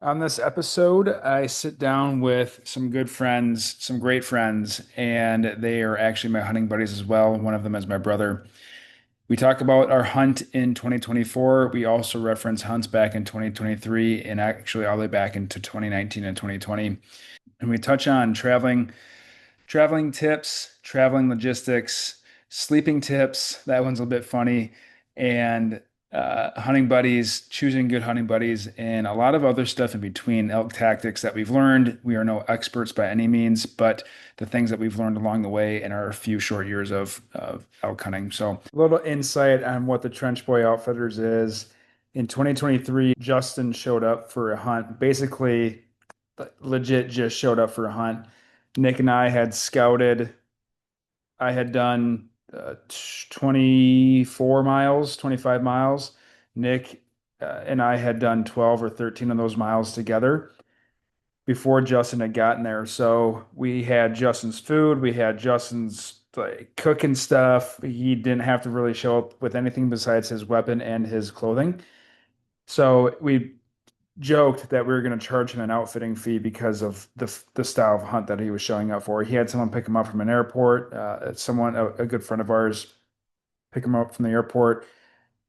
On this episode, I sit down with some good friends, some great friends, and they are actually my hunting buddies as well. One of them is my brother. We talk about our hunt in 2024. We also reference hunts back in 2023 and actually all the way back into 2019 and 2020. And we touch on traveling tips, traveling logistics, sleeping tips. That one's a bit funny. And hunting buddies, choosing good hunting buddies, and a lot of other stuff in between. Elk tactics that we've learned. We are no experts by any means, but the things that we've learned along the way in our few short years of elk hunting. So, a little insight on what the Trench Boi Outfitters is. In 2023, Justin showed up for a hunt. Basically, legit just showed up for a hunt. Nick and I had scouted. I had done 24 miles, 25 miles. Nick and I had done 12 or 13 of those miles together before Justin had gotten there. So we had Justin's food, we had Justin's like cooking stuff. He didn't have to really show up with anything besides his weapon and his clothing. So we joked that we were going to charge him an outfitting fee because of the style of hunt that he was showing up for. He had someone pick him up from an airport, a good friend of ours, pick him up from the airport,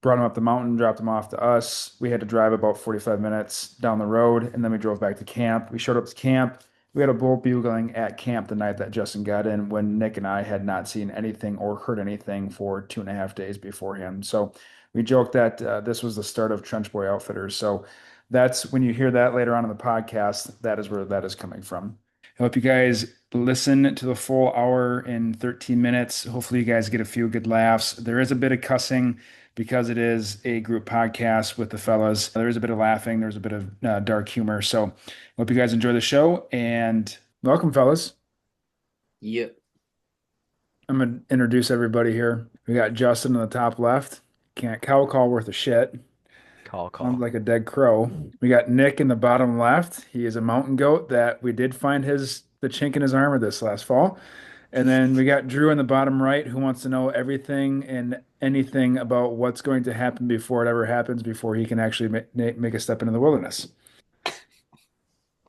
brought him up the mountain, dropped him off to us. We had to drive about 45 minutes down the road, and then we drove back to camp. We showed up to camp. We had a bull bugling at camp the night that Justin got in when Nick and I had not seen anything or heard anything for 2.5 days beforehand. So we joked that this was the start of Trench Boi Outfitters. So that's when you hear that later on in the podcast, that is where that is coming from. I hope you guys listen to the full hour and 13 minutes. Hopefully, you guys get a few good laughs. There is a bit of cussing because it is a group podcast with the fellas. There is a bit of laughing, there's a bit of dark humor. So, I hope you guys enjoy the show and welcome, fellas. Yep. I'm gonna introduce everybody here. We got Justin on the top left. Can't cow call worth a shit. Call, Sounds call. like a dead crow. We got Nick in the bottom left. He is a mountain goat that we did find the chink in his armor this last fall. And then we got Drew in the bottom right who wants to know everything and anything about what's going to happen before it ever happens, before he can actually make a step into the wilderness.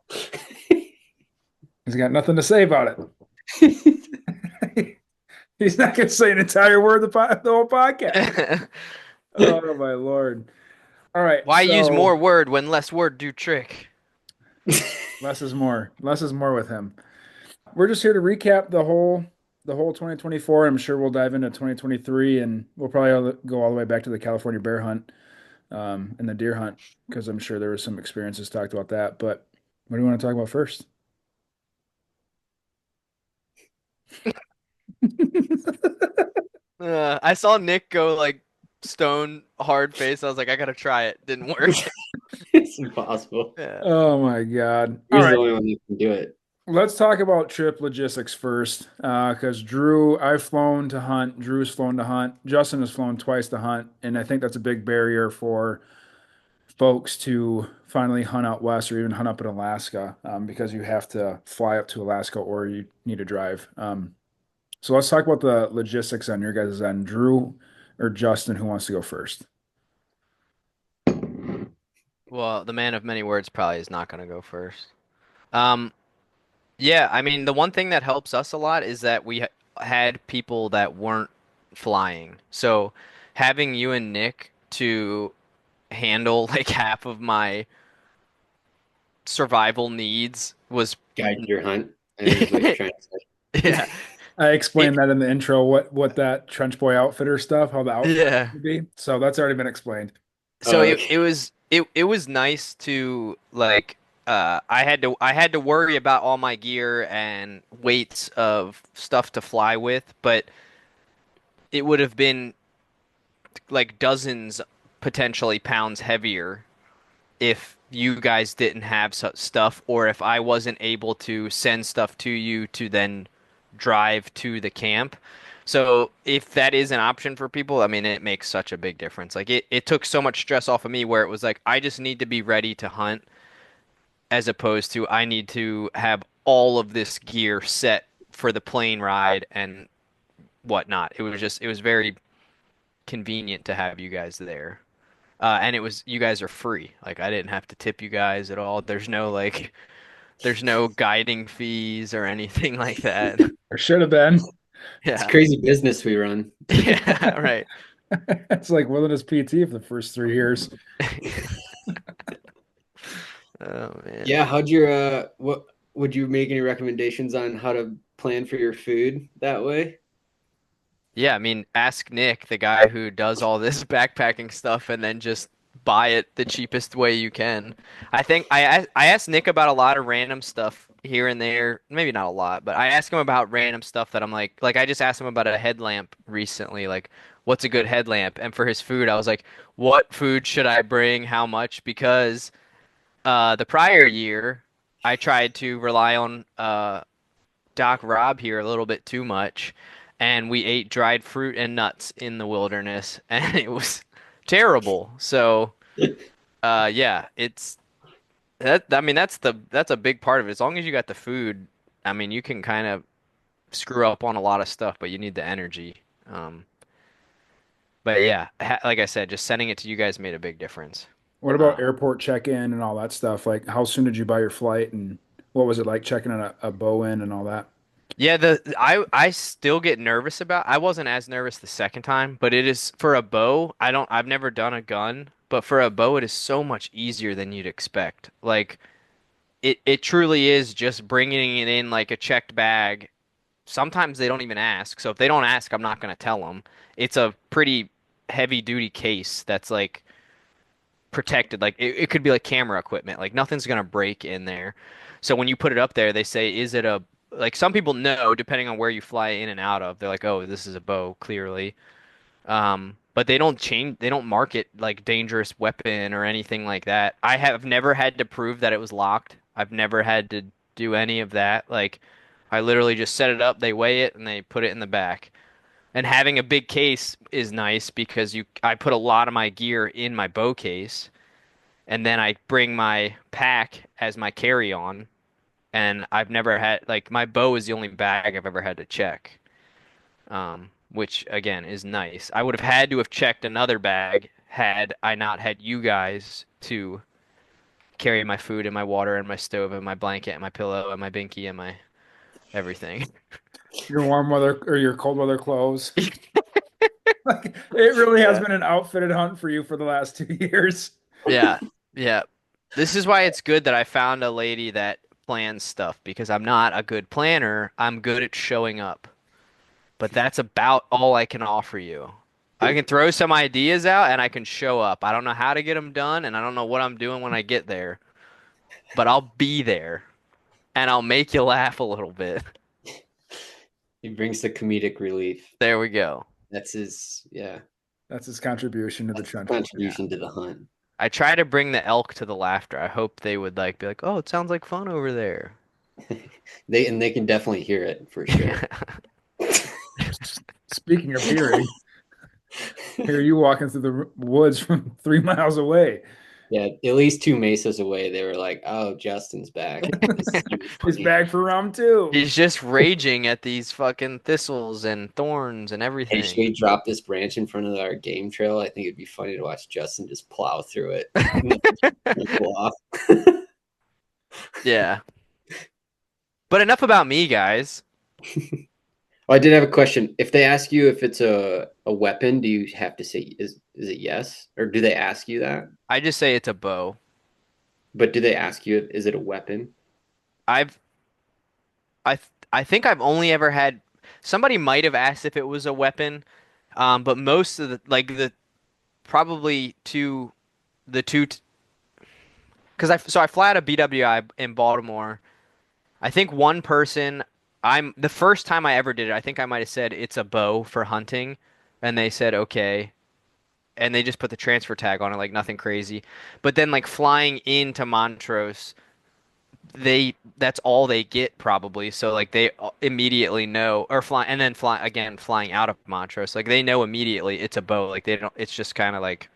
He's got nothing to say about it. He's not going to say an entire word the whole podcast. Oh my Lord. All right. Why use more So word when less word do trick? less is more. Less is more with him. We're just here to recap the whole 2024. I'm sure we'll dive into 2023 and we'll probably go all the way back to the California bear hunt and the deer hunt because I'm sure there was some experiences talked about that. But what do you want to talk about first? I saw Nick go like stone hard face. I was like, I gotta try it. Didn't work. It's impossible. Yeah. Oh my God. All He's right. the only one that can do it. Let's talk about trip logistics first. Because I've flown to hunt, Drew's flown to hunt, Justin has flown twice to hunt, and I think that's a big barrier for folks to finally hunt out west or even hunt up in Alaska because you have to fly up to Alaska or you need to drive. So let's talk about the logistics on your guys' end. Drew or Justin, who wants to go first? Well, the man of many words probably is not gonna go first. Um, yeah, I mean, the one thing that helps us a lot is that we had people that weren't flying. So having you and Nick to handle like half of my survival needs was Guide your hunt, I think is what you're trying to yeah. I It, explained that in the intro, what that Trench Boy Outfitter stuff, how the outfit yeah. would be. So that's already been explained. So say. it was nice to like I had to worry about all my gear and weights of stuff to fly with, but it would have been like dozens potentially pounds heavier if you guys didn't have such stuff or if I wasn't able to send stuff to you to then drive to the camp. So if that is an option for people, I mean, it makes such a big difference. Like it took so much stress off of me where it was like, I just need to be ready to hunt as opposed to I need to have all of this gear set for the plane ride and whatnot. It was very convenient to have you guys there. And it was you guys are free. Like I didn't have to tip you guys at all. There's no guiding fees or anything like that. Or should have been. It's Yeah. crazy business we run. Yeah, right. It's like wilderness PT for the first 3 years. Oh man. Yeah, how'd your what would you make any recommendations on how to plan for your food that way? Yeah, I mean, ask Nick, the guy who does all this backpacking stuff, and then just buy it the cheapest way you can. I think I asked Nick about a lot of random stuff here and there. Maybe not a lot, but I asked him about random stuff that I'm like I just asked him about a headlamp recently, like what's a good headlamp? And for his food, I was like, what food should I bring? How much? Because the prior year, I tried to rely on Doc Rob here a little bit too much, and we ate dried fruit and nuts in the wilderness, and it was terrible. So, yeah, it's that. I mean, that's a big part of it. As long as you got the food, I mean, you can kind of screw up on a lot of stuff, but you need the energy. Um, but yeah, like I said, just sending it to you guys made a big difference. What about Um, airport check-in and all that stuff? Like, how soon did you buy your flight, and what was it like checking in a bow in and all that? Yeah, I still get nervous about. I wasn't as nervous the second time, but it is for a bow. I've never done a gun, but for a bow it is so much easier than you'd expect. Like it truly is just bringing it in like a checked bag. Sometimes they don't even ask. So if they don't ask, I'm not going to tell them. It's a pretty heavy duty case that's like protected. Like it could be like camera equipment. Like nothing's gonna break in there. So when you put it up there, they say, is it a like some people know depending on where you fly in and out of. They're like, oh, this is a bow, clearly. But they don't change. They don't mark it like dangerous weapon or anything like that. I have never had to prove that it was locked. I've never had to do any of that. Like I literally just set it up, they weigh it, and they put it in the back. And having a big case is nice because I put a lot of my gear in my bow case and then I bring my pack as my carry-on, and I've never had like my bow is the only bag I've ever had to check, which again is nice. I would have had to have checked another bag had I not had you guys to carry my food and my water and my stove and my blanket and my pillow and my binky and my everything. Your warm weather or your cold weather clothes? Like, it really has Yeah. been an outfitted hunt for you for the last 2 years. Yeah, yeah. This is why it's good that I found a lady that plans stuff because I'm not a good planner. I'm good at showing up. But that's about all I can offer you. I can throw some ideas out and I can show up. I don't know how to get them done and I don't know what I'm doing when I get there, but I'll be there and I'll make you laugh a little bit. He brings the comedic relief. There we go. That's his, yeah, That's his contribution to the that's his Trench Boi. Yeah. contribution to the hunt. I try to bring the elk to the laughter. I hope they would like be like, "Oh, it sounds like fun over there." They can definitely hear it for sure. Speaking of hearing, here you walking through the woods from 3 miles away. Yeah, at least two mesas away, they were like, "Oh, Justin's back." It's gonna be He's funny. back for round two. He's just raging at these fucking thostles and thorns and Hey, should everything. we drop this branch in front of our game trail? I think it'd be funny to watch Justin just plow through it. Pull off. Yeah. But enough about me, guys. Oh, I did have a question. If they ask you if it's a weapon, do you have to say is it yes? Or do they ask you that? I just say it's a bow. But do they ask you is it a weapon? I've I think I've only ever had somebody might have asked if it was a weapon, but most of the like the probably two because I fly out of BWI in Baltimore. I think one person I'm the first time I ever did it, I think I might have said it's a bow for hunting, and they said okay, and they just put the transfer tag on it like nothing crazy. But then like flying into Montrose, that's all they get probably. So like they immediately know or fly and then flying out of Montrose, like they know immediately it's a bow. Like they don't. It's just kind of like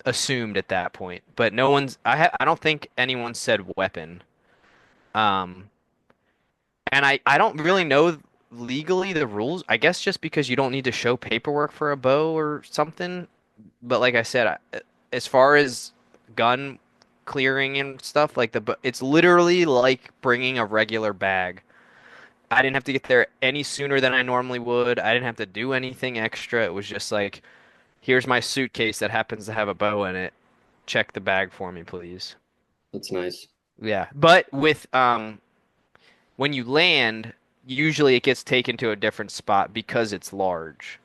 assumed at that point. But no one's. I don't think anyone said weapon. Um, and I don't really know legally the rules. I guess just because you don't need to show paperwork for a bow or something. But like I said, as far as gun clearing and stuff, like it's literally like bringing a regular bag. I didn't have to get there any sooner than I normally would. I didn't have to do anything extra. It was just like, here's my suitcase that happens to have a bow in it. Check the bag for me, please. That's nice. Yeah. But with when you land, usually it gets taken to a different spot because it's large.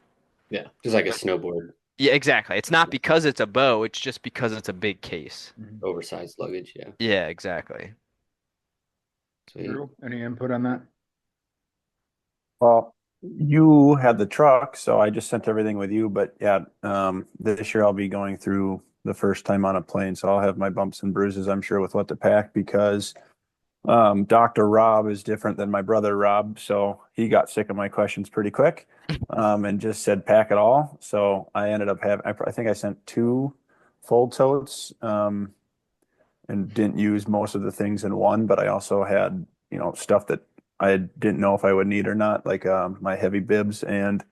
Yeah, just like a snowboard, Yeah, exactly. It's not because it's a bow, it's just because it's a big case. Mhm. oversized luggage. Yeah, Yeah, exactly. sweet. Drew, any input on that? Well, you had the truck, so I just sent everything with you. But yeah, this year I'll be going through the first time on a plane, so I'll have my bumps and bruises, I'm sure, with what to pack because Dr. Rob is different than my brother Rob, so he got sick of my questions pretty quick, and just said pack it all. So I ended up having, I think I sent two full totes, and didn't use most of the things in one, but I also had, stuff that I didn't know if I would need or not, like my heavy bibs and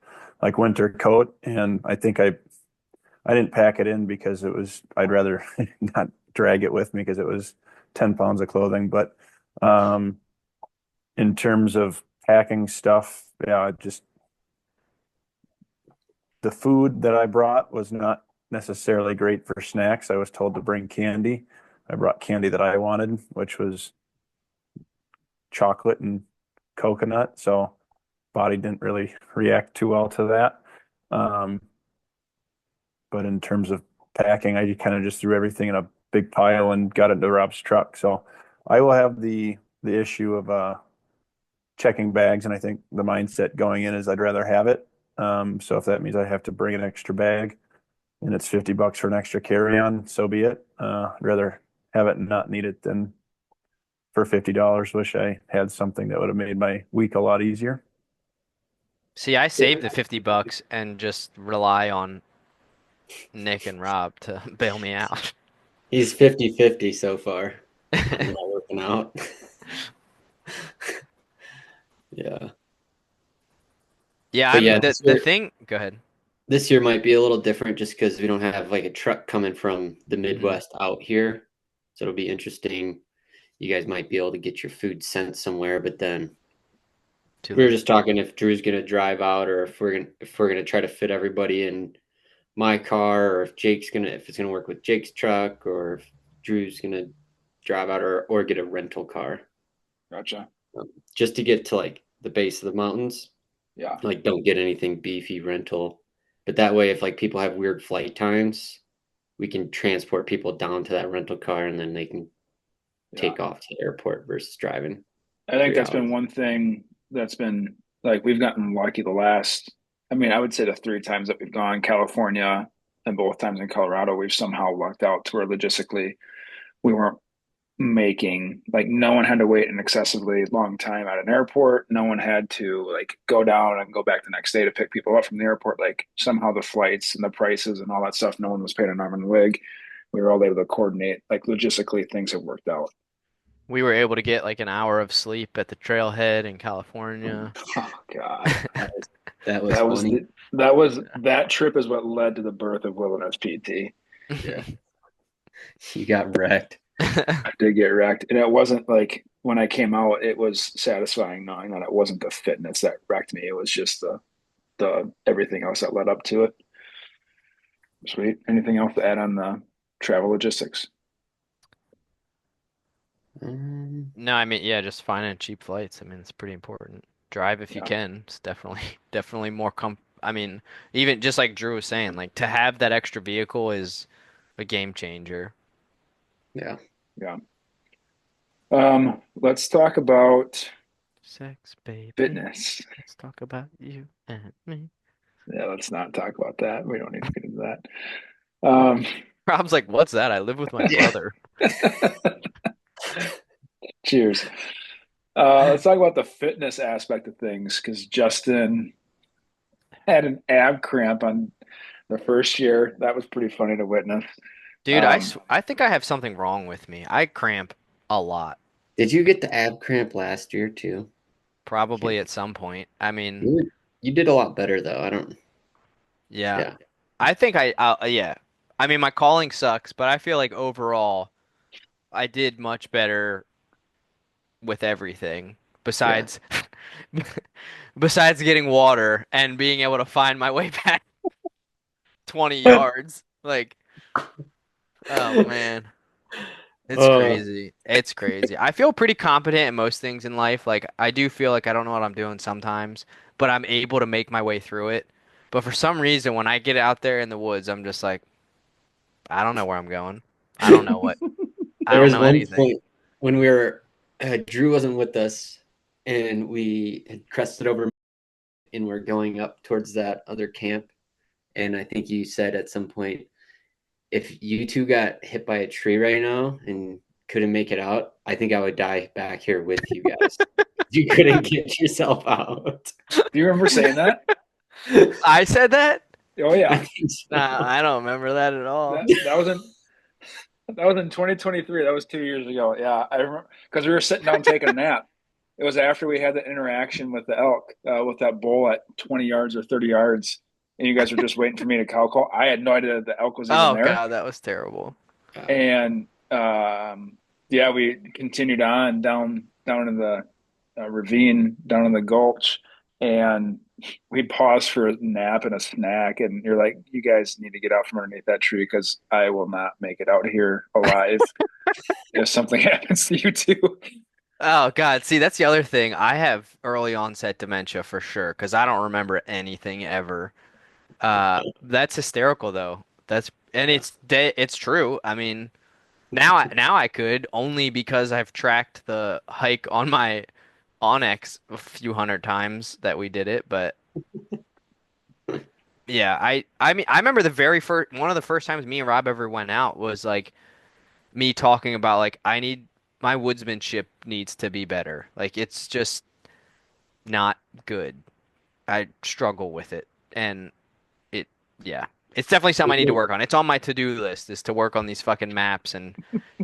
like winter coat. And I didn't pack it in because I'd rather not drag it with me because it was 10 pounds of clothing. But um, in terms of packing stuff, yeah, just the food that I brought was not necessarily great for snacks. I was told to bring candy. I brought candy that I wanted, which was chocolate and coconut, so body didn't really react too well to that. Um, but in terms of packing, I kind of just threw everything in a big pile and got into Rob's truck. So I will have the issue of checking bags, and I think the mindset going in is I'd rather have it. So if that means I have to bring an extra bag and it's $50 for an extra carry-on, so be it. I'd rather have it and not need it than for $50. Wish I had something that would have made my week a lot easier. See, I saved the $50 and just rely on Nick and Rob to bail me out. He's 50-50 so far. I'm not working out. Yeah. Yeah, But yeah, the thing. Go ahead. this year might be a little different just because we don't have like a truck coming from the Hmm. Midwest out here. So it'll be interesting. You guys might be able to get your food sent somewhere, but then Too we were late. just talking if Drew's gonna drive out or if we're gonna try to fit everybody in my car or if it's gonna work with Jake's truck or if Drew's gonna drive out or get a rental car. Gotcha. Just to get to like the base of the mountains. Yeah. Like don't get anything beefy rental. But that way if like people have weird flight times, we can transport people down to that rental car and then they can Yeah. take off to the airport versus driving I think three that's been hours. one thing that's been like we've gotten lucky the last, I mean, I would say the three times that we've gone, California and both times in Colorado, we've somehow lucked out to where logistically we weren't making like no one had to wait an excessively long time at an airport. No one had to like go down and go back the next day to pick people up from the airport. Like somehow the flights and the prices and all that stuff, no one was paying an arm and a leg. We were all able to coordinate. Like logistically, things have worked out. We were able to get like an hour of sleep at the trailhead in California. Oh God. That was That was funny. that trip is what led to the birth of Wilderness PT. Yeah. You got wrecked. I did get wrecked, and it wasn't like when I came out, it was satisfying knowing that it wasn't the fitness that wrecked me. It was just the everything else that led up to it. Sweet. Anything else to add on the travel logistics? No, I mean, yeah, just finding cheap flights. I mean, it's pretty important. Drive if you Yeah, can. It's definitely definitely more I mean, even just like Drew was saying, like to have that extra vehicle is a game changer. Yeah. yeah. Let's talk about Sex, baby. fitness. Let's talk about you and me. Yeah, let's not talk about that. We don't need to get into that. Rob's like, "What's that? I live with my Yeah. brother." Cheers. Let's talk about the fitness aspect of things because Justin had an ab cramp on the first year. That was pretty funny to witness. Dude, Um, I think I have something wrong with me. I cramp a lot, Did you get the ab cramp last year too? probably Can't- at some point. I mean, You did a lot better though. I don't. yeah. Yeah. I think yeah. I mean, my calling sucks, but I feel like overall I did much better with everything Yeah. besides besides getting water and being able to find my way back 20 yards. Like, oh man. It's Uh, crazy. It's crazy. I feel pretty competent in most things in life. Like I do feel like I don't know what I'm doing sometimes, but I'm able to make my way through it. But for some reason, when I get out there in the woods, I'm just like, I don't know where I'm going. I don't know what. I there don't was know one anything. point when Drew wasn't with us, and we had crested over and we're going up towards that other camp. And I think you said at some point, if you two got hit by a tree right now and couldn't make it out, I think I would die back here with you guys. You couldn't get yourself out. Do you remember saying that? I said that? Oh I yeah. think Nah, so. I don't remember that at all. That was in 2023. That was 2 years ago. Yeah, I remember because we were sitting down taking a nap. It was after we had the interaction with the elk, with that bull at 20 yards or 30 yards, and you guys were just waiting for me to cow call. I had no idea that the elk was even Oh there. God, that was terrible. And yeah, we continued on down in the ravine, down in the gulch, and we paused for a nap and a snack. And you're like, "You guys need to get out from underneath that tree because I will not make it out here alive if something happens to you too." Oh God, see, that's the other thing. I have early onset dementia for sure because I don't remember anything ever. That's hysterical though. That's and Yeah. it's true. I mean, now I could only because I've tracked the hike on my Onyx a few hundred times that we did it, but yeah, I mean I remember the very first one of the first times me and Rob ever went out was like me talking about like I need my woodsmanship needs to be better. Like it's just not good. I struggle with it and it yeah. It's definitely something I need to work on. It's on my to-do list is to work on these fucking maps and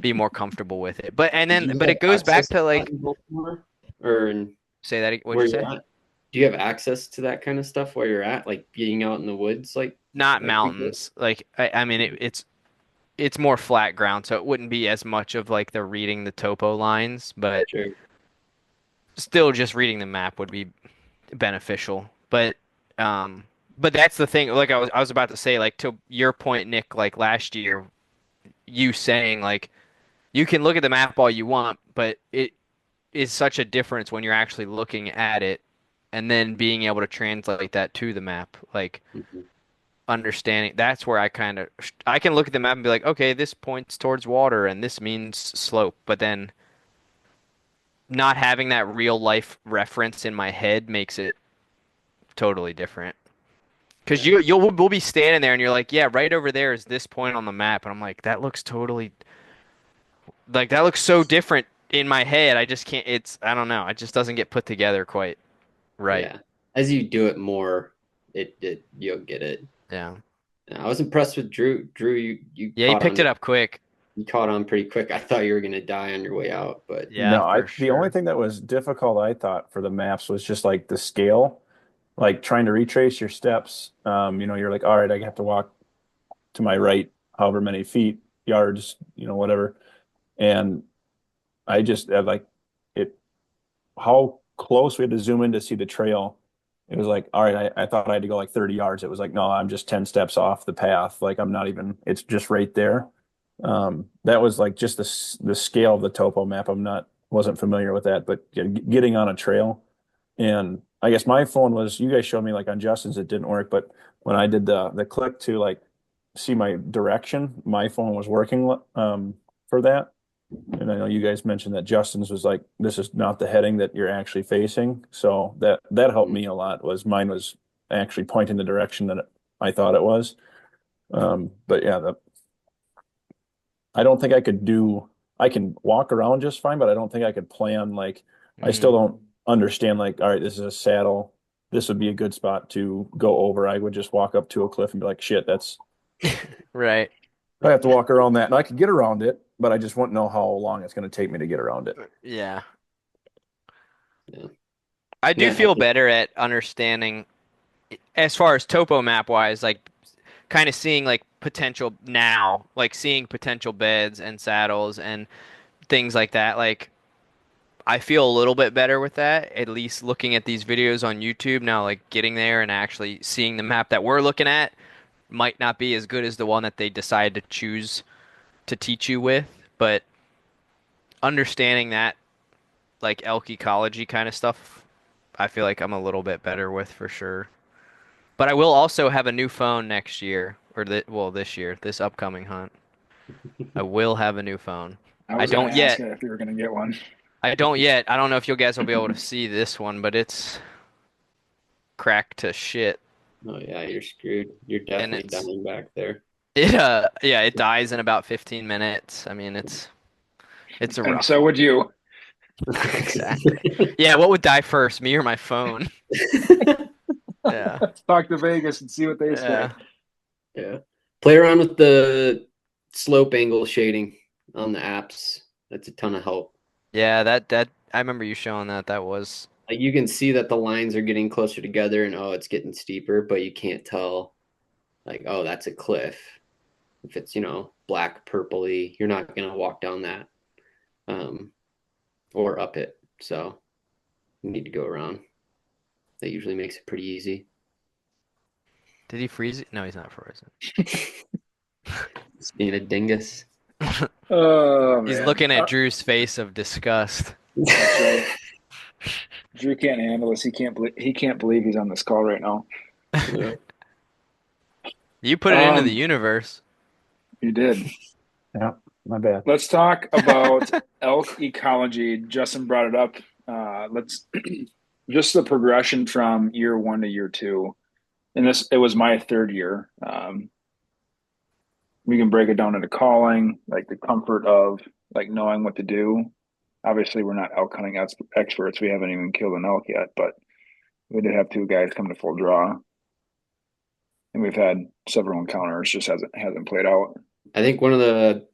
be more comfortable with it. Do you But have it goes back access to to that like in Baltimore? Or in say that what'd where you you're say? at? Do you have access to that kind of stuff where you're at, like being out in the woods Not like we did? mountains. Like I mean it's more flat ground, so it wouldn't be as much of like the reading the topo lines, but Sure. still just reading the map would be beneficial. But that's the thing, like I was about to say, like to your point, Nick, like last year, you saying like you can look at the map all you want, but it is such a difference when you're actually looking at it and then being able to translate that to the map. Like Mhm. understanding that's where I can look at the map and be like, okay, this points towards water and this means slope, but then not having that real life reference in my head makes it totally different. Because Yeah. we'll be standing there and you're like, yeah, right over there is this point on the map, and I'm like, that looks totally like that looks so different in my head. I just can't. It's I don't know. It just doesn't get put together quite right. Yeah. As you do it more, it you'll get it. Yeah. I was impressed with Drew. Drew, you Yeah, he caught picked on. it up quick. You caught on pretty quick. I thought you were gonna die on your way out, but Yeah, No, for the only sure. thing that was difficult, I thought, for the maps was just like the scale, like trying to retrace your steps. You're like, all right, I have to walk to my right, however many feet, yards, whatever. And I just had like it, how close we had to zoom in to see the trail. It was like, all right, I thought I had to go like 30 yards. It was like, no, I'm just 10 steps off the path. Like I'm not even, it's just right there. That was like just the scale of the topo map. Wasn't familiar with that, but getting on a trail. And I guess my phone was, you guys showed me like on Justin's, it didn't work, but when I did the click to like see my direction, my phone was working for that. And I know you guys mentioned that Justin's was like, this is not the heading that you're actually facing. So that helped mm, me a lot. Was mine was actually pointing the direction that I thought it was. But yeah, I don't think I could do. I can walk around just fine, but I don't think I could plan like. I still Mm. don't understand like, all right, this is a saddle. This would be a good spot to go over. I would just walk up to a cliff and be like, shit, that's. Right. I have to walk around that, and I could get around it, but I just wouldn't know how long it's going to take me to get around it. Yeah. yeah. I do Yeah, I feel think better at understanding as far as topo map wise, like kind of seeing like potential now, like seeing potential beds and saddles and things like that. Like I feel a little bit better with that, at least looking at these videos on YouTube now, like getting there and actually seeing the map that we're looking at might not be as good as the one that they decide to choose to teach you with, but understanding that like elk ecology kind of stuff, I feel like I'm a little bit better with for sure. But I will also have a new phone next year, or this year, this upcoming hunt. I will have a new phone. I I was going don't to ask yet. you if you were going to get one. I don't yet. I don't know if you guys will be able to see this one, but it's cracked to shit. Oh yeah, you're screwed. You're And definitely dying back there. yeah, it dies in about 15 minutes. I mean, it's a And rough so one. would you. Exactly. Yeah, what would die first, me or my phone? Yeah. Let's talk to Vegas and see what they say. Yeah. Yeah. Play around with the slope angle shading on the apps. That's a ton of help. Yeah, that I remember you showing that. That was Like you can see that the lines are getting closer together and oh, it's getting steeper, but you can't tell like, oh, that's a cliff. If it's, black purpley, you're not gonna walk down that um or up it. So you need to go around. That usually makes it pretty easy. Did he freeze it? No, he's not frozen. Just being a dingus. Oh, He's man. looking at Drew's face of disgust. That's right. Drew can't handle this. He can't believe he's on this call right now. Yeah. You put it into the Um, universe. you did. Yeah, my bad. Let's talk about elk ecology. Justin brought it up. Let's just the progression from year one to year two. And it was my third year. We can break it down into calling, like the comfort of like knowing what to do. Obviously, we're not elk hunting experts. We haven't even killed an elk yet, but we did have two guys come to full draw, and we've had several encounters. Just hasn't played out. I think one of the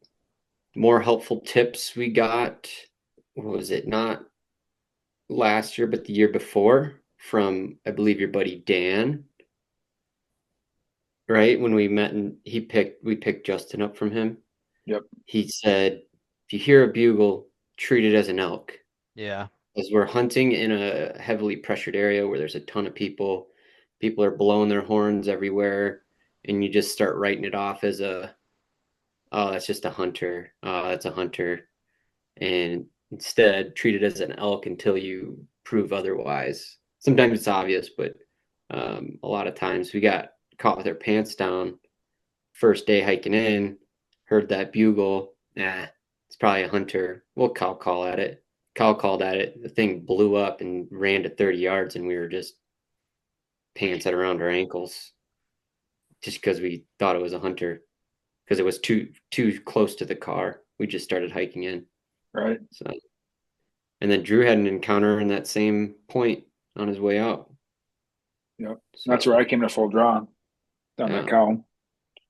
more helpful tips we got, what was it? Not last year, but the year before from, I believe, your buddy Dan, right? When we met and we picked Justin up from him. Yep. He said, if you hear a bugle, treat it as an elk. Yeah. As we're hunting in a heavily pressured area where there's a ton of people, people are blowing their horns everywhere, and you just start writing it off as oh, that's just a hunter. Oh, that's a hunter. And instead, treat it as an elk until you prove otherwise. Sometimes it's obvious, but a lot of times we got caught with our pants down. First day hiking in, heard that bugle. It's probably a hunter. We'll cow call at it. Cow called at it. The thing blew up and ran to 30 yards, and we were just pants at around our ankles just because we thought it was a hunter because it was too close to the car. We just started hiking in. Right. So, and then Drew had an encounter in that same point on his way out. Yep. So, That's where I came to full draw down yeah. that cow.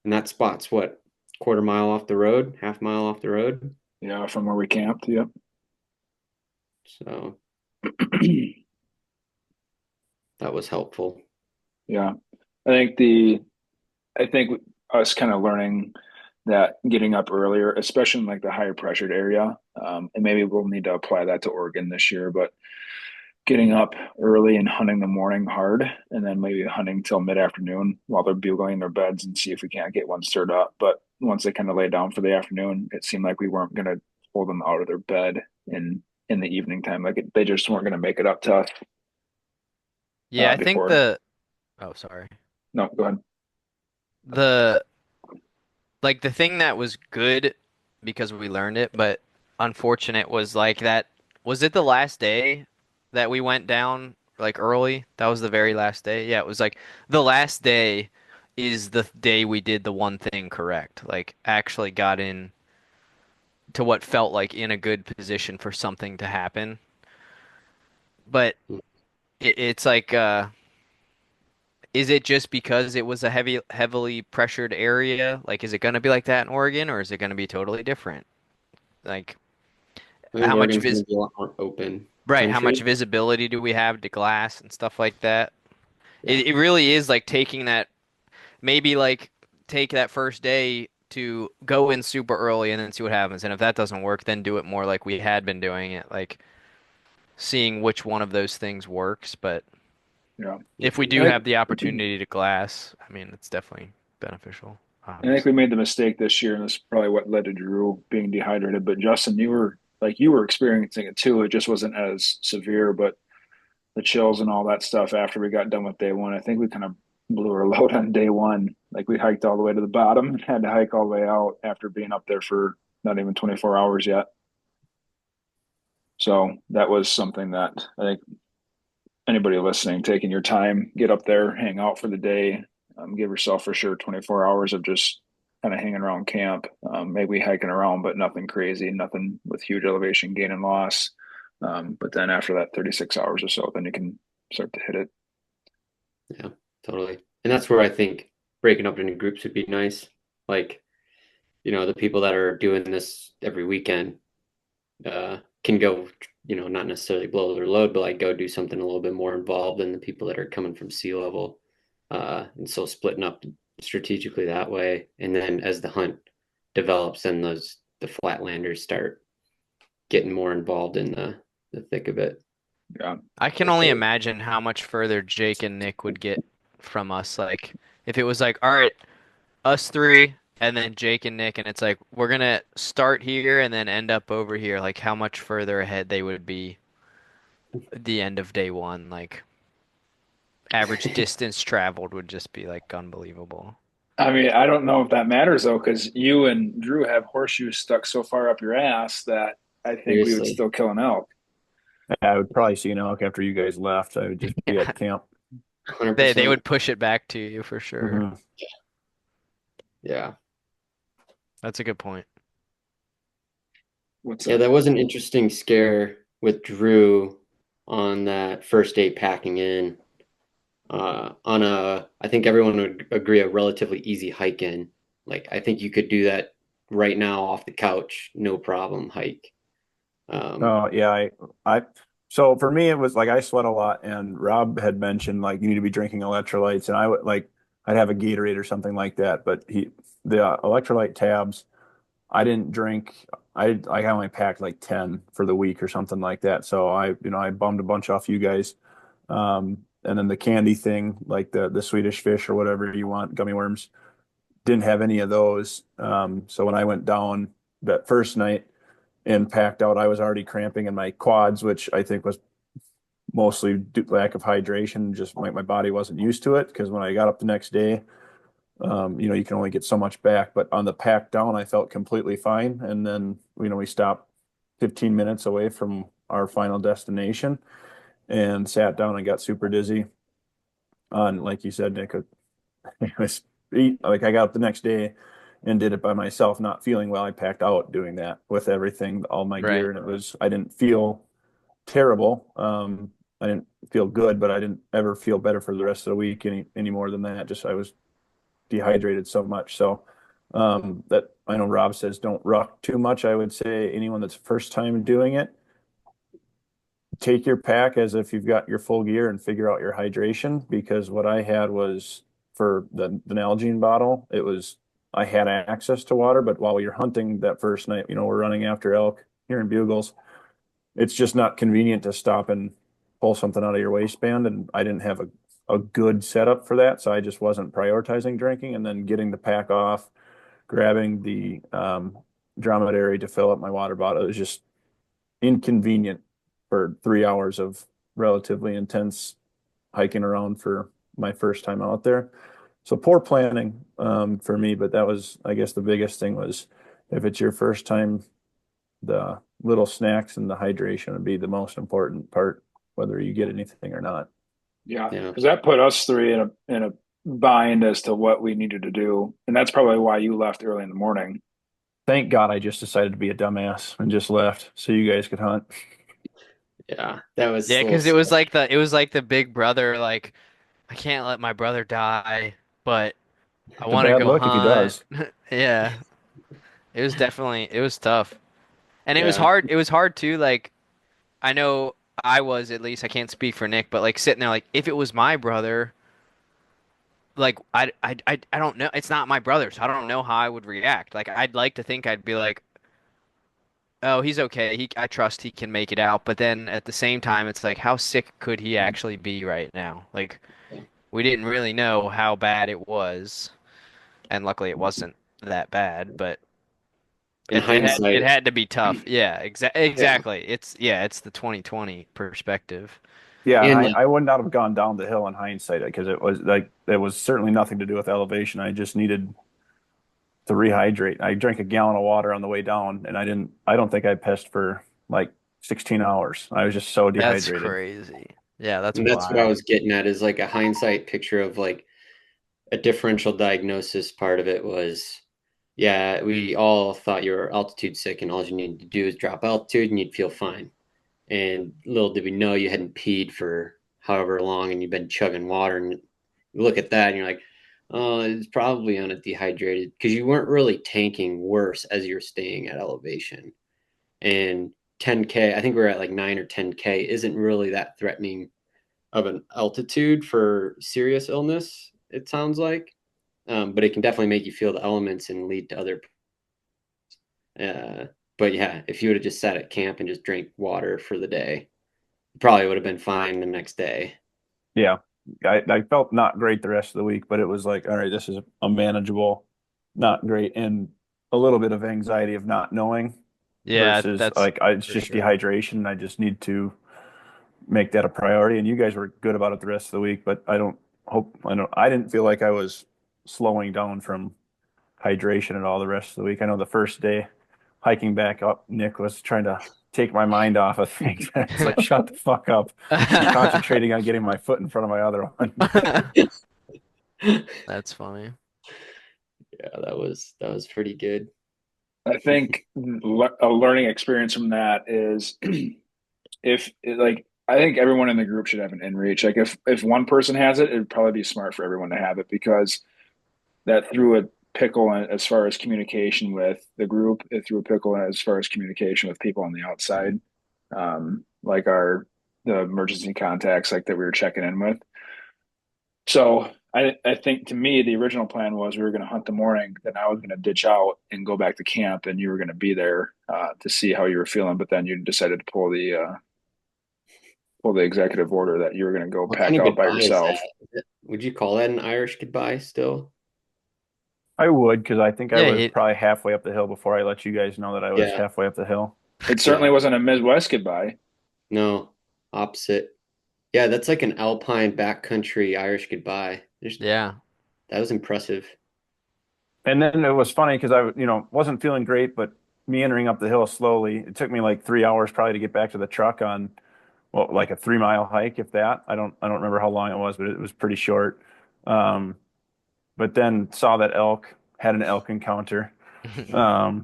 And that spot's what, quarter mile off the road, half mile off the road. Yeah, from where we camped. Yep. So that was helpful. Yeah. I think us kind of learning that getting up earlier, especially in like the higher pressured area, and maybe we'll need to apply that to Oregon this year, but getting up early and hunting the morning hard, and then maybe hunting till mid-afternoon while they're bugling their beds and see if we can't get one stirred up. But once they kind of lay down for the afternoon, it seemed like we weren't going to pull them out of their bed in the evening time. They just weren't going to make it up to us Yeah, I think before. oh, sorry. No, go ahead. The like the thing that was good because we learned it, but unfortunate was like that was it the last day that we went down like early? That was the very last day. Yeah, it was like the last day is the day we did the one thing correct. Like actually got in to what felt like in a good position for something to happen. But it's like is it just because it was a heavily pressured area? Like, is it going to be like that in Oregon, or is it going to be totally different? Like, I think how much Oregon's going to be a lot more open right, how much country. visibility do we have to glass and stuff like that? Yeah. It really is like taking that maybe like take that first day to go in super early and then see what happens. And if that doesn't work, then do it more like we had been doing it, like seeing which one of those things works. But Yeah. if we do I have think the opportunity to glass, I mean, it's definitely beneficial, I think obviously. we made the mistake this year, and this is probably what led to Drew being dehydrated. But Justin, you were experiencing it too. It just wasn't as severe, but the chills and all that stuff after we got done with day one, I think we kind of blew our load on day one. Like we hiked all the way to the bottom and had to hike all the way out after being up there for not even 24 hours yet. So that was something that I think anybody listening, taking your time, get up there, hang out for the day, give yourself for sure 24 hours of just kind of hanging around camp, maybe hiking around, but nothing crazy, nothing with huge elevation gain and loss. But then after that 36 hours or so, then you can start to hit it. Yeah, totally. And that's where I think breaking up into groups would be nice. Like, the people that are doing this every weekend can go, not necessarily blow their load, but like go do something a little bit more involved than the people that are coming from sea level. And so splitting up strategically that way. And then as the hunt develops, then the flatlanders start getting more involved in the thick of it. Yeah. I can That's only it. imagine how much further Jake and Nick would get from us. Like, if it was like, all right, us three, and then Jake and Nick, and it's like, we're gonna start here and then end up over here. Like, how much further ahead they would be at the end of day one. Like, average distance traveled would just be like unbelievable. I mean, I don't know if that matters though, because you and Drew have horseshoes stuck so far up your ass that I think we would Seriously, still kill an elk. I would probably see an elk after you guys left. I would just be Yeah, at camp. they 100%. would push it back to you for sure. Hmm. Yeah. That's a good point. What's Yeah, that? that was an interesting scare with Drew on that first day packing in. On I think everyone would agree, a relatively easy hike in. Like, I think you could do that right now off the couch, no problem hike. Um, Oh yeah, I so for me it was like I sweat a lot, and Rob had mentioned like you need to be drinking electrolytes, and I would like I'd have a Gatorade or something like that, but the electrolyte tabs I didn't drink. I only packed like 10 for the week or something like that. So I bummed a bunch off you guys. And then the candy thing, like the Swedish fish or whatever you want, gummy worms, didn't have any of those. So when I went down that first night and packed out, I was already cramping in my quads, which I think was mostly lack of hydration. Just my body wasn't used to it because when I got up the next day, you can only get so much back. But on the pack down, I felt completely fine. And then, we stopped 15 minutes away from our final destination and sat down and got super dizzy. On, like you said, Nick, it was like I got up the next day and did it by myself, not feeling well. I packed out doing that with everything, all my Right. gear, and I didn't feel terrible. I didn't feel good, but I didn't ever feel better for the rest of the week any more than that. Just I was dehydrated so much. So that I know Rob says don't ruck too much. I would say anyone that's first time doing it, take your pack as if you've got your full gear and figure out your hydration. Because what I had was for the Nalgene bottle, I had access to water, but while you're hunting that first night, we're running after elk here in Bugles. It's just not convenient to stop and pull something out of your waistband. And I didn't have a good setup for that. So I just wasn't prioritizing drinking and then getting the pack off, grabbing the dromedary to fill up my water bottle. It was just inconvenient for 3 hours of relatively intense hiking around for my first time out there. So poor planning for me, but that was, I guess, the biggest thing was if it's your first time, the little snacks and the hydration would be the most important part, whether you get anything or not. Yeah, yeah. because that put us three in a bind as to what we needed to do, and that's probably why you left early in the morning. Thank God I just decided to be a dumbass and just left so you guys could hunt. Yeah, that was Yeah, a little because it was sketch. like the big brother, like, I can't let my brother die, but I It's a want to bad go look if he hunt. does. Yeah, it was tough. And Yeah. it was hard too, like I know I was, at least I can't speak for Nick, but like sitting there like if it was my brother, like I don't know. It's not my brother, so I don't know how I would react. Like I'd like to think I'd be like, "Oh, he's okay. I trust he can make it out." But then at the same time, it's like, how sick could he actually be right now? Like we didn't really know how bad it was, and luckily it wasn't that bad, but In it hindsight, had to be tough. Yeah, yeah, exactly. It's the 2020 perspective. Yeah, and and I, like I would not have gone down the hill in hindsight because it was certainly nothing to do with elevation. I just needed to rehydrate. I drank a gallon of water on the way down, and I don't think I pissed for like 16 hours. I was just so That's dehydrated. crazy. Yeah, that's and that's what I wild. was getting at is like a hindsight picture of like a differential diagnosis part of it was, yeah, we all thought you were altitude sick, and all you needed to do is drop altitude, and you'd feel fine. And little did we know you hadn't peed for however long, and you've been chugging water, and you look at that, and you're like, oh, it's probably on a dehydrated because you weren't really tanking worse as you're staying at elevation. And 10K, I think we're at like 9 or 10K, isn't really that threatening of an altitude for serious illness, it sounds like. But it can definitely make you feel the elements and lead to other. Uh, but yeah, if you would have just sat at camp and just drank water for the day, you probably would have been fine the next day. Yeah, I felt not great the rest of the week, but it was like, all right, this is a manageable, not great, and a little bit of anxiety of not knowing Yeah, versus that's it's for just sure. dehydration. I just need to make that a priority. And you guys were good about it the rest of the week, but I didn't feel like I was slowing down from hydration at all the rest of the week. I know the first day hiking back up, Nick was trying to take my mind off of things. It's like, shut the fuck up. I'm concentrating on getting my foot in front of my other one. Yeah, That's funny. that was pretty good. I think a learning experience from that is if like I think everyone in the group should have an inReach. Like if one person has it, it'd probably be smart for everyone to have it because that threw a pickle as far as communication with the group. It threw a pickle as far as communication with people on the outside, like the emergency contacts like that we were checking in with. So I think to me the original plan was we were going to hunt the morning, then I was going to ditch out and go back to camp, and you were going to be there to see how you were feeling. But then you decided to pull the executive order that you were going to go What kind pack of out by goodbye is yourself. that? Would you call that an Irish goodbye still? I would, because I think I Yeah, was probably halfway up the hill before I let you guys know that I was Yeah, halfway up the hill. It certainly yeah. wasn't a Midwest goodbye. No, opposite. Yeah, that's like an alpine backcountry Irish goodbye. yeah. That was impressive. And then it was funny because wasn't feeling great, but meandering up the hill slowly. It took me like 3 hours probably to get back to the truck on, well, like a 3 mile hike, if that. I don't remember how long it was, but it was pretty short. Um, but then saw that elk, had an elk encounter, um,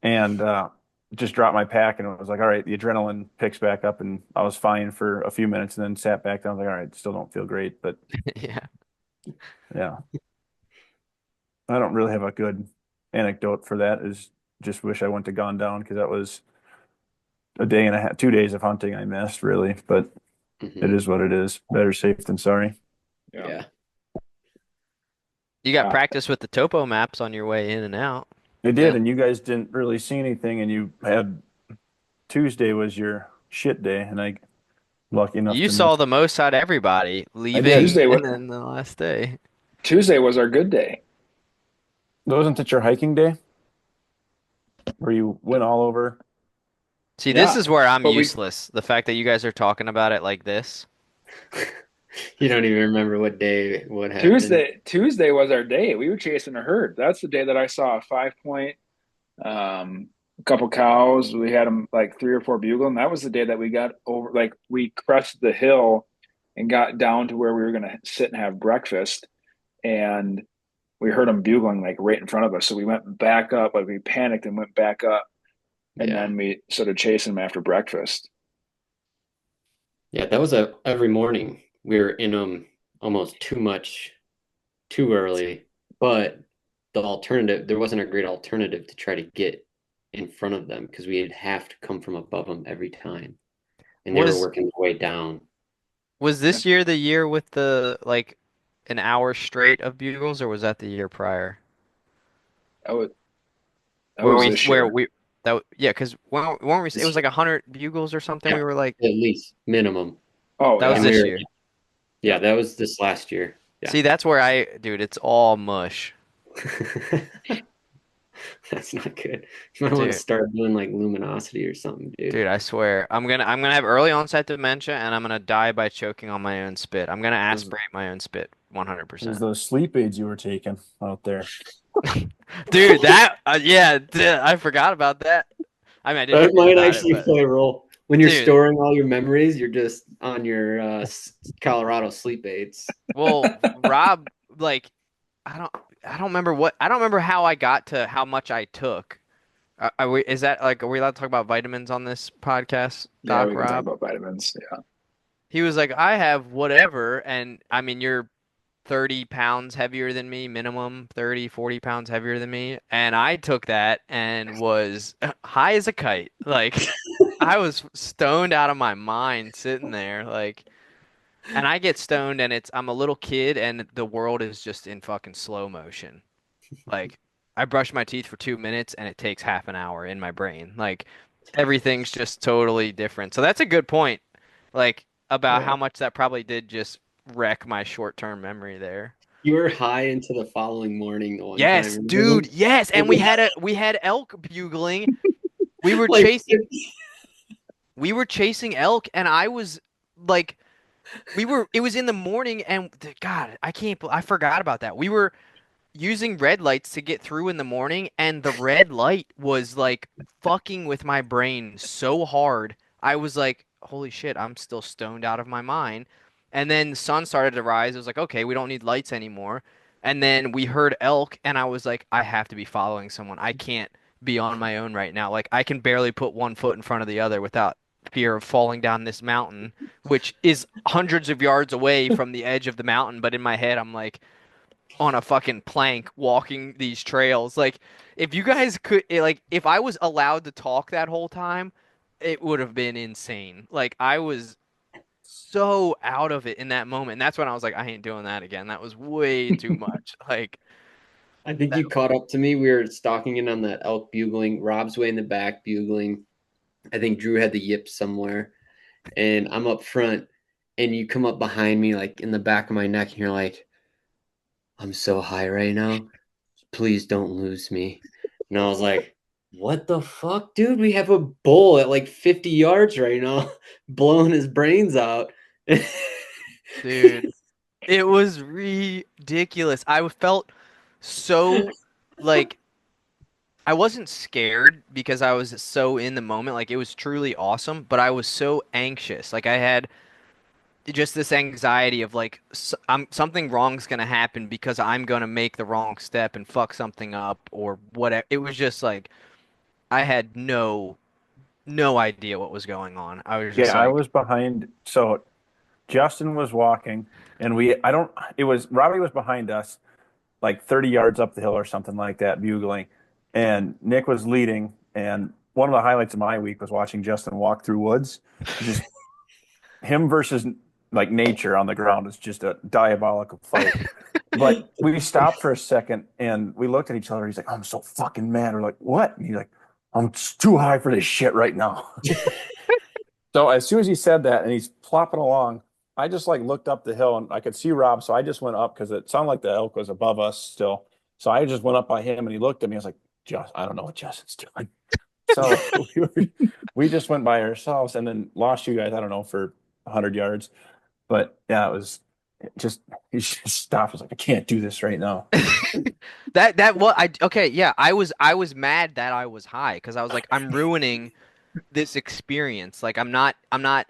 and just dropped my pack, and it was like, all right, the adrenaline picks back up, and I was fine for a few minutes, and then sat back down. I was like, all right, still don't feel great, but Yeah. yeah, I don't really have a good anecdote for that. Is just wish I wouldn't have gone down because that was a day and a half, 2 days of hunting I missed really, but it Hmm. is what it is. Better safe than sorry. Yeah. Yeah. You got Uh, practice with the topo maps on your way in and out. It did, Yeah. and you guys didn't really see anything, and you had Tuesday was your shit day, and I lucky enough You to miss. saw the most out of everybody I did. leaving Tuesday and what then the last day. Tuesday was our good day. Wasn't it your hiking day where you went all over? See, this Yeah. is where I'm But we useless. The fact that you guys are talking about it like this. You don't even remember what day, what happened. Tuesday was our day. We were chasing a herd. That's the day that I saw a 5 point, a couple cows. We had them like three or four bugle, and that was the day that we got over. Like we crested the hill and got down to where we were going to sit and have breakfast, and we heard them bugling like right in front of us. So we went back up. Like we panicked and went back up, and Yeah. then we started chasing them after breakfast. Yeah, that was every morning. We were in them almost too much, too early. But there wasn't a great alternative to try to get in front of them because we'd have to come from above them every time. And they were Was working their way down. was this year the year with the like an hour straight of bugles, or was that the year prior? That was that Where was we this where year. we that yeah, because when weren't we? It This was year. like 100 bugles or something. Yeah, We were like, at least minimum. Oh that was And yeah, we this were, year. yeah, that was this last year. Yeah. See, that's where dude, it's all mush, That's not good. You might want to dude. start doing like luminosity or something, dude. Dude, I swear, I'm gonna have early onset dementia, and I'm gonna die by choking on my own spit. I'm gonna It was, aspirate my own spit, it was 100%. those sleep aids you were taking out there. Dude, that yeah, I forgot about that. I mean, I didn't That forget might about it, actually but play a role. When you're dude, storing all your memories, you're just on your Colorado sleep aids. well, Rob, like, I don't, I don't remember how I got to how much I took. Is that like, are we allowed to talk about vitamins on this podcast, yeah. Doc We can talk Rob? about vitamins. Yeah. He was like, I have whatever, and I mean, you're 30 pounds heavier than me, minimum 30, 40 pounds heavier than me. And I took that and was high as a kite. Like, I was stoned out of my mind sitting there. Like, and I get stoned and I'm a little kid and the world is just in fucking slow motion. Like, I brush my teeth for 2 minutes and it takes half an hour in my brain. Like, everything's just totally different. So that's a good point. Like, about Yeah. how much that probably did just wreck my short-term memory there. You were high into the following morning the one time. Yes, Remember? dude, yes. And we had elk bugling. We were Like, chasing we were chasing elk and I was like it was in the morning and God, I forgot about that. We were using red lights to get through in the morning, and the red light was like fucking with my brain so hard. I was like, holy shit, I'm still stoned out of my mind. And then the sun started to rise. It was like, okay, we don't need lights anymore. And then we heard elk, and I was like, I have to be following someone. I can't be on my own right now. Like, I can barely put one foot in front of the other without fear of falling down this mountain, which is hundreds of yards away from the edge of the mountain. But in my head, I'm like, on a fucking plank walking these trails. Like, if you guys could, like, if I was allowed to talk that whole time, it would have been insane. Like, I was so out of it in that moment. And that's when I was like, I ain't doing that again. That was way too much. Like, I think that, you caught up to me. We were stalking in on that elk bugling. Rob's way in the back bugling. I think Drew had the yips somewhere, and I'm up front. And you come up behind me, like in the back of my neck, and you're like, "I'm so high right now. Please don't lose me." And I was like, "What the fuck, dude? We have a bull at like 50 yards right now, blowing his brains out." dude, it was ridiculous. I felt so like I wasn't scared because I was so in the moment. Like, it was truly awesome, but I was so anxious. Like, I had just this anxiety of like something wrong's gonna happen because I'm gonna make the wrong step and fuck something up or whatever. It was just like I had no idea what was going on. I was just Yeah, I like, was behind. So Justin was walking, and it was Robbie was behind us, like 30 yards up the hill or something like that, bugling. And Nick was leading. And one of the highlights of my week was watching Justin walk through woods. Just him versus like nature on the ground is just a diabolical fight. But we stopped for a second and we looked at each other. He's like, I'm so fucking mad. We're like, what? And he's like, I'm too high for this shit right now. So as soon as he said that and he's plopping along, I just like looked up the hill and I could see Rob. So I just went up because it sounded like the elk was above us still. So I just went up by him and he looked at me. I was like, Just, I don't know what Justin's doing. So we just went by ourselves and then lost you guys, I don't know, for 100 yards. But yeah, it was just, he just stopped. I was like, I can't do this right now. that what I okay, yeah, I was mad that I was high because I was like, I'm ruining this experience. Like, I'm not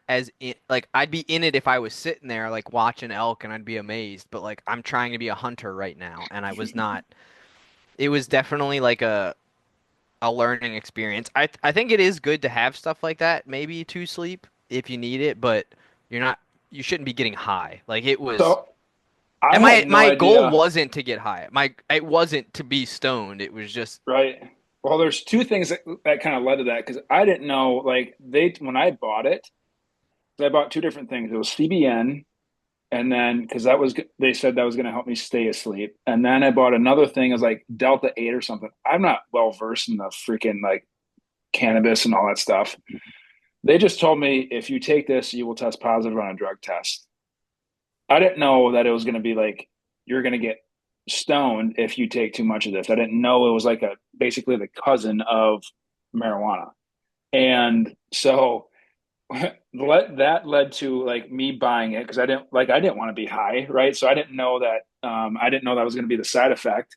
as like I'd be in it if I was sitting there like watching elk and I'd be amazed, but like I'm trying to be a hunter right now and I was not. It was definitely like a learning experience. I think it is good to have stuff like that, maybe to sleep if you need it, but you shouldn't be getting high. Like, it was, So I and had no my goal idea. wasn't to get high. It wasn't to be stoned. It was just Right. Well, there's two things that kind of led to that because I didn't know like they when I bought it, I bought two different things. It was CBN And then because they said that was going to help me stay asleep. And then I bought another thing. It was like Delta 8 or something. I'm not well versed in the freaking like cannabis and all that stuff. They just told me if you take this, you will test positive on a drug test. I didn't know that it was going to be like you're going to get stoned if you take too much of this. I didn't know it was like a basically the cousin of marijuana. And so that led to like me buying it because I didn't want to be high, right? So I didn't know that was going to be the side effect.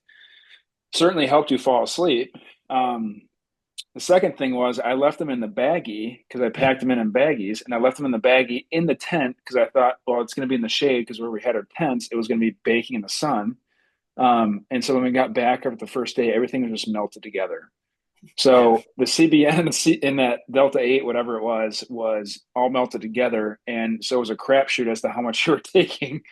Certainly helped you fall asleep. Um, the second thing was I left them in the baggie because I packed them in baggies, and I left them in the baggie in the tent because I thought, well, it's going to be in the shade because where we had our tents, it was going to be baking in the sun. And so when we got back after the first day, everything was just melted together. Yeah. So the CBN in that Delta 8, whatever it was all melted together. And so it was a crapshoot as to how much you were taking.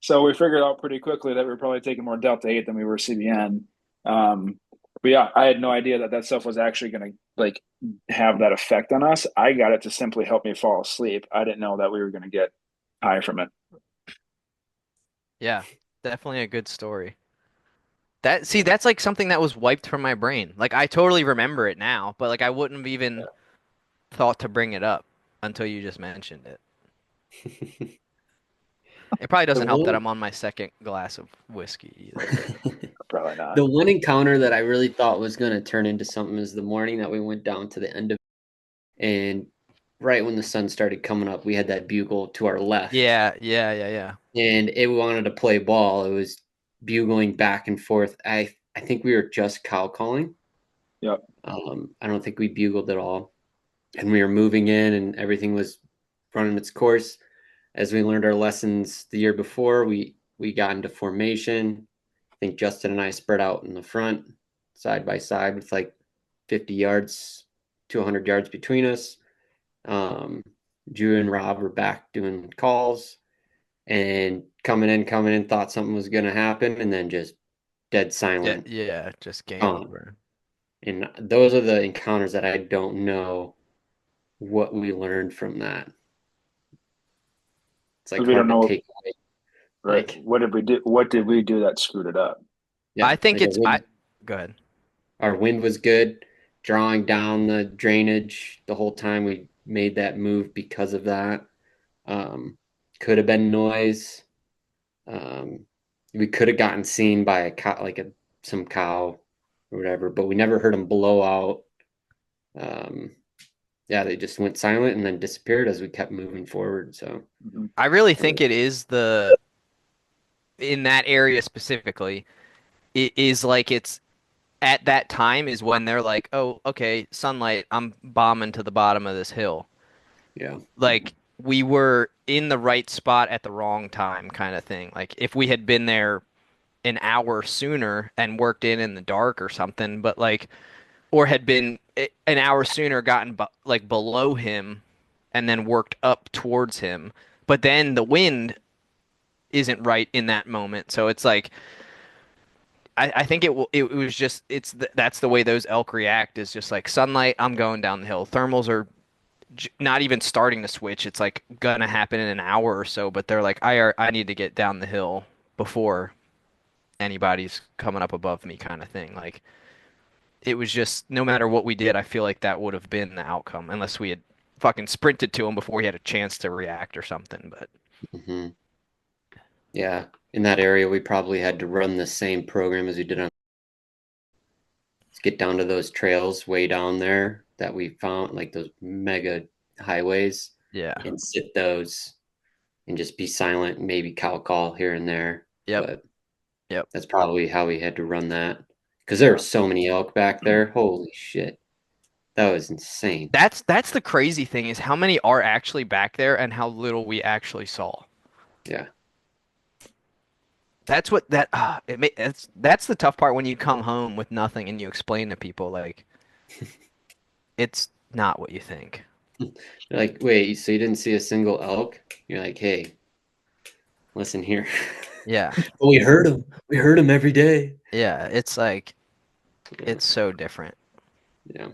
So we figured out pretty quickly that we were probably taking more Delta 8 than we were CBN. But yeah, I had no idea that that stuff was actually going to like have that effect on us. I got it to simply help me fall asleep. I didn't know that we were going to get high from it. Yeah, definitely a good story. That's like something that was wiped from my brain. Like I totally remember it now, but like I wouldn't have even thought to bring it up until you just mentioned it. It probably The doesn't help that one I'm on my second glass of whiskey either. Probably not. the one encounter that I really thought was going to turn into something is the morning that we went down to the end of, and right when the sun started coming up, we had that bugle to our left, Yeah. and it wanted to play ball. It was bugling back and forth. I think we were just cow calling. Yep. I don't think we bugled at all, and we were moving in, and everything was running its course. As we learned our lessons the year before, we got into formation. I think Justin and I spread out in the front, side by side, with like 50 yards to 100 yards between us. Um, Drew and Rob were back doing calls and coming in, thought something was going to happen, and then just dead Yeah, silent. yeah, just game Gone. over. And those are the encounters that I don't know what we learned from that. It's like Because we don't hard to know, take away. right? Like, What did we do? What did we do that screwed it up? I yeah, think like it's I Go ahead. our wind was good, drawing down the drainage the whole time we made that move because of that. Um, could have been noise. Um, we could have gotten seen by a cow, like some cow or whatever, but we never heard them blow out. Um, yeah, they just went silent and then disappeared as we kept moving forward. So, Mhm. I really think it is the in that area specifically, it is like it's at that time is when they're like, "Oh, okay, sunlight, I'm bombing to the bottom of this hill." yeah, Like we were in the right spot at the wrong time kind of thing. Like if we had been there an hour sooner and worked in the dark or something, but like or had been an hour sooner gotten like below him and then worked up towards him. But then the wind isn't right in that moment. So it's like I think it was just that's the way those elk react is just like sunlight, I'm going down the hill. Thermals are not even starting to switch. It's like gonna happen in an hour or so, but they're like I need to get down the hill before anybody's coming up above me kind of thing. Like it was just no matter what we did, I feel like that would have been the outcome unless we had fucking sprinted to him before he had a chance to react or something. But hmm yeah. In that area, we probably had to run the same program as we did on. Let's get down to those trails way down there that we found, like those mega highways, yeah. and sit those and just be silent, maybe cow call here and there. Yep. But Yep. that's probably how we had to run that because there were Yeah. so many elk back there. Holy shit. That was insane. That's the crazy thing is how many are actually back there and how little we actually saw. Yeah. That's what that that's the tough part when you come home with nothing and you explain to people like it's not what you think. They're like, wait, so you didn't see a single elk? You're like, hey, listen here. Yeah. But we heard him. We heard him every day. Yeah, it's like Yeah. it's so different. Yeah.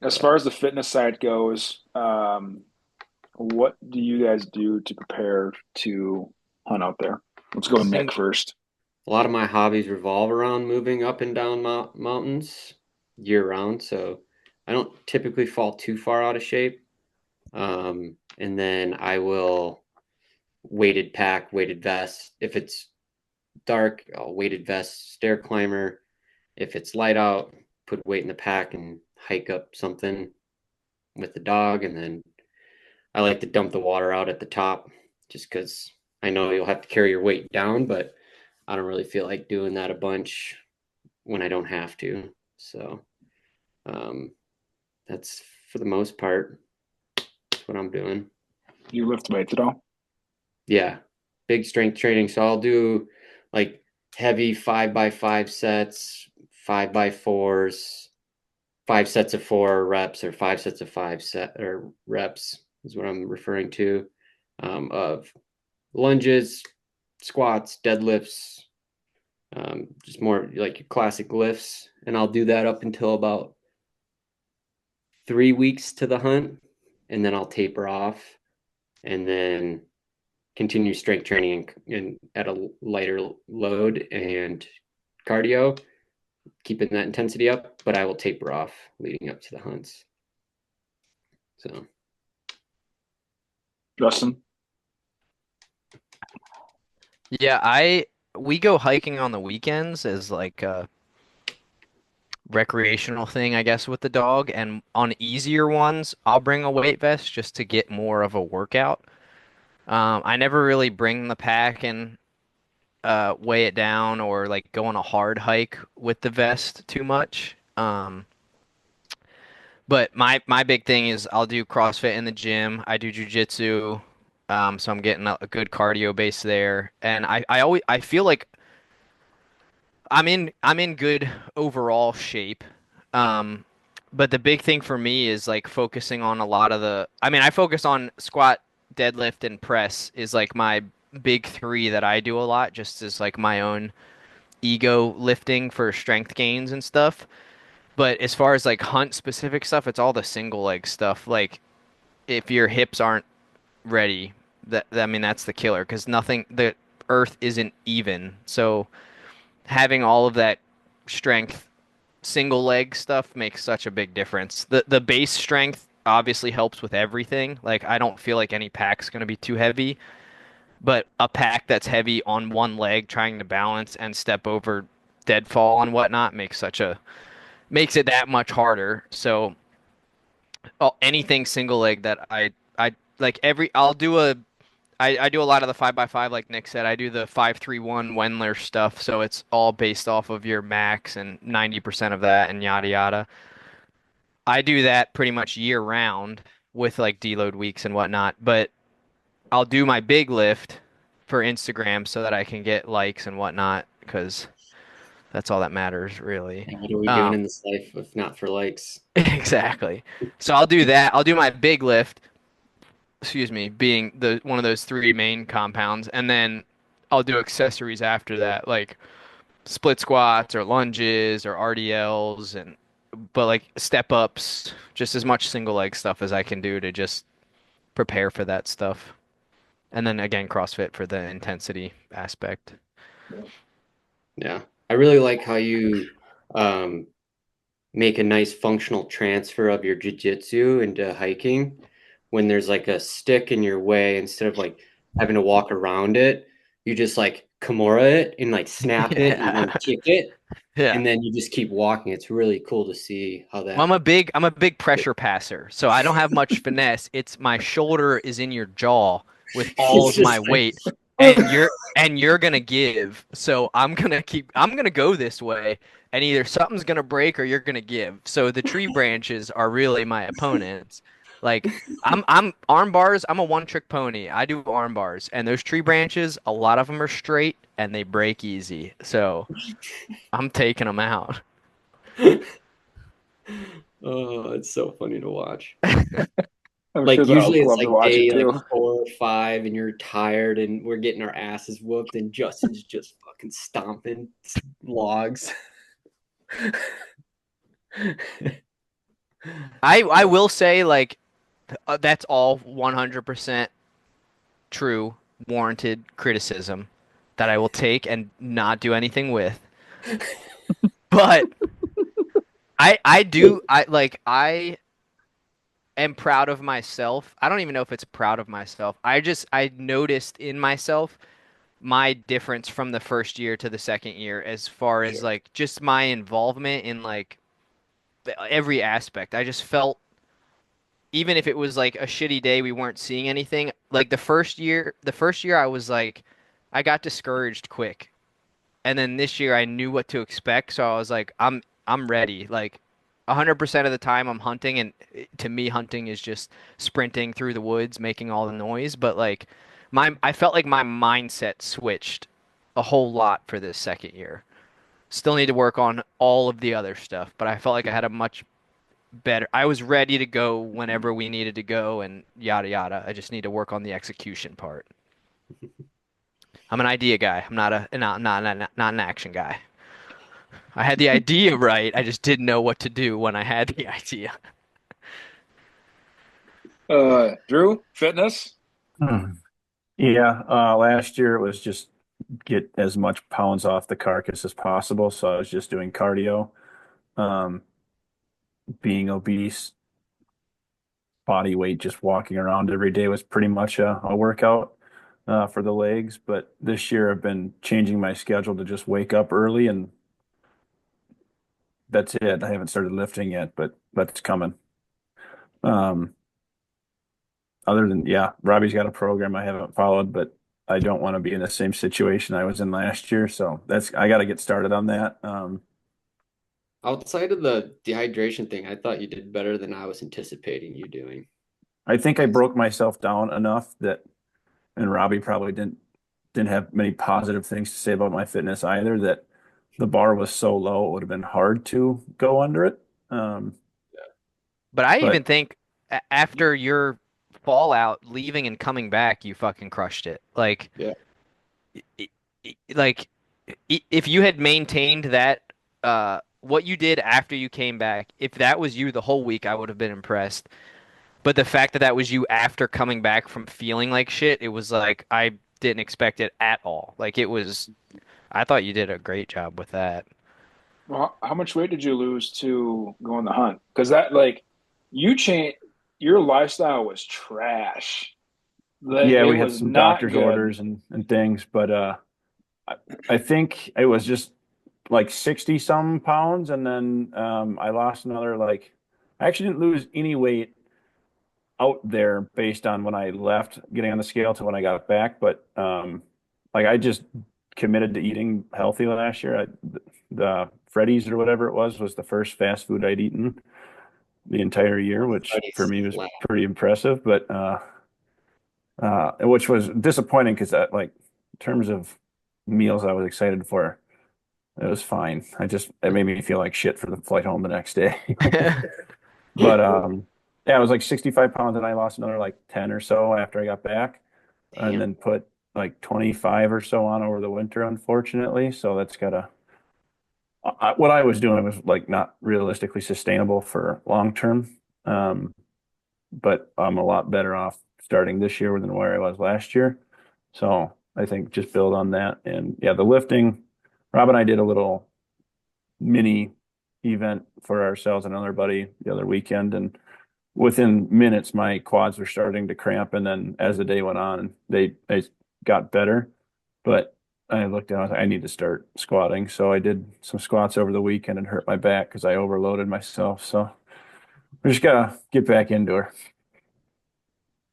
As But far as the fitness side goes, What do you guys do to prepare to hunt out there? Let's go Nick Sing first. A lot of my hobbies revolve around moving up and down mountains year round, so I don't typically fall too far out of shape. And then I will weighted pack, weighted vest. If it's dark, I'll weighted vest, stair climber. If it's light out, put weight in the pack and hike up something with the dog. And then I like to dump the water out at the top just because I know you'll have to carry your weight down, but I don't really feel like doing that a bunch when I don't have to. So um, that's for the most part what I'm doing. You lift weights at all? Yeah, big strength training. So I'll do like heavy 5x5 sets, 5x4s, 5 sets of 4 reps, or 5 sets of 5 set or reps is what I'm referring to, of lunges, squats, deadlifts, just more like classic lifts. And I'll do that up until about 3 weeks to the hunt, and then I'll taper off and then continue strength training and at a lighter load and cardio, keeping that intensity up, but I will taper off leading up to the hunts. So Justin? Yeah, we go hiking on the weekends as like a recreational thing, I guess, with the dog. And on easier ones, I'll bring a weight vest just to get more of a workout. I never really bring the pack and weigh it down or like go on a hard hike with the vest too much. But my big thing is I'll do CrossFit in the gym. I do jujitsu, so I'm getting a good cardio base there. And I feel like I'm in good overall shape. Um, but the big thing for me is like focusing on a lot of I focus on squat, deadlift, and press is like my big three that I do a lot just as like my own ego lifting for strength gains and stuff. But as far as like hunt specific stuff, it's all the single leg stuff. Like if your hips aren't ready, I mean that's the killer because the earth isn't even. So having all of that strength single leg stuff makes such a big difference. The base strength obviously helps with everything. Like I don't feel like any pack's going to be too heavy, but a pack that's heavy on one leg trying to balance and step over deadfall and whatnot makes it that much harder. So anything single leg that I like I do a lot of the 5x5 like Nick said. I do the 5-3-1 Wendler stuff, so it's all based off of your max and 90% of that and yada yada. I do that pretty much year round with like deload weeks and whatnot, but I'll do my big lift for Instagram so that I can get likes and whatnot because that's all that matters really. and what are we doing Um, in this life if not for likes? exactly. So I'll do that. I'll do my big lift, excuse me, being the one of those three main compounds, and then I'll do accessories after that, like split squats or lunges or RDLs and but like step ups, just as much single leg stuff as I can do to just prepare for that stuff. And then again, CrossFit for the intensity aspect. Yeah, I really like how you um, make a nice functional transfer of your jujitsu into hiking when there's like a stick in your way instead of like having to walk around it. You just like Kimura it and like snap it and Yeah. then kick it, Yeah. and then you just keep walking. It's really cool to see how Well, that. I'm a big pressure passer, so I don't have much finesse. It's my shoulder is in your jaw with all It's of my just like, weight, and you're gonna give. So I'm gonna go this way, and either something's gonna break or you're gonna give. So the tree branches are really my opponents. Like I'm arm bars. I'm a one trick pony. I do arm bars, and those tree branches, a lot of them are straight and they break easy. So I'm taking them out. oh, it's so funny to watch. I'm sure Like the usually elk it's love to like watch it day like too. 4 or 5 and you're tired and we're getting our asses whooped and Justin's just fucking stomping logs. I will say like That's all 100% true, warranted criticism that I will take and not do anything with. But I am proud of myself. I don't even know if it's proud of myself. I noticed in myself my difference from the first year to the second year as far as Sure. like just my involvement in like every aspect. I just felt even if it was like a shitty day, we weren't seeing anything. Like the first year I was like I got discouraged quick. And then this year I knew what to expect, so I was like I'm ready. Like 100% of the time I'm hunting and to me hunting is just sprinting through the woods making all the noise, but like my I felt like my mindset switched a whole lot for this second year. Still need to work on all of the other stuff, but I felt like I had a much better. I was ready to go whenever we needed to go and yada yada. I just need to work on the execution part. I'm an idea guy. I'm not an action guy. I had the idea right. I just didn't know what to do when I had the idea. Drew, fitness. Hmm. Yeah, last year it was just get as much pounds off the carcass as possible. So I was just doing cardio. Um, Being obese, body weight, just walking around every day was pretty much a workout for the legs. But this year I've been changing my schedule to just wake up early and that's it. I haven't started lifting yet, but that's coming. Um, Other than, yeah, Robbie's got a program I haven't followed, but I don't want to be in the same situation I was in last year. So I got to get started on that. Outside of the dehydration thing, I thought you did better than I was anticipating you doing. I think I broke myself down enough that, and Robbie probably didn't have many positive things to say about my fitness either, that the bar was so low, it would have been hard to go under it. Um, But I even but think after your fallout, leaving and coming back, you fucking crushed it. Yeah. I- like if you had maintained that, what you did after you came back, if that was you the whole week, I would have been impressed. But the fact that that was you after coming back from feeling like shit, it was like I didn't expect it at all. Like it was, I thought you did a great job with that. Well, how much weight did you lose to go on the hunt? Because that, like, you changed, your lifestyle was trash. Like, yeah, it we had was some not doctor's good. orders and things, but I, I think it was just like 60 some pounds. And then I lost another, like, I actually didn't lose any weight out there based on when I left getting on the scale to when I got back. But like I just committed to eating healthy last year. The Freddy's or whatever it was the first fast food I'd eaten the entire year, which for Buddies me was left. pretty impressive. But which was disappointing because that, like, in terms of meals I was excited for, it was fine. It made me feel like shit for the flight home the next day. But yeah, it was like 65 pounds and I lost another like 10 or so after I got back and Damn. then put like 25 or so on over the winter, unfortunately. So that's what I was doing was like not realistically sustainable for long term. Um, but I'm a lot better off starting this year than where I was last year. So I think just build on that. And yeah, the lifting, Rob and I did a little mini event for ourselves and another buddy the other weekend. And within minutes, my quads were starting to cramp. And then as the day went on, they got better. But I looked down, I was like, I need to start squatting. So I did some squats over the weekend and hurt my back because I overloaded myself. So we just gotta get back into her.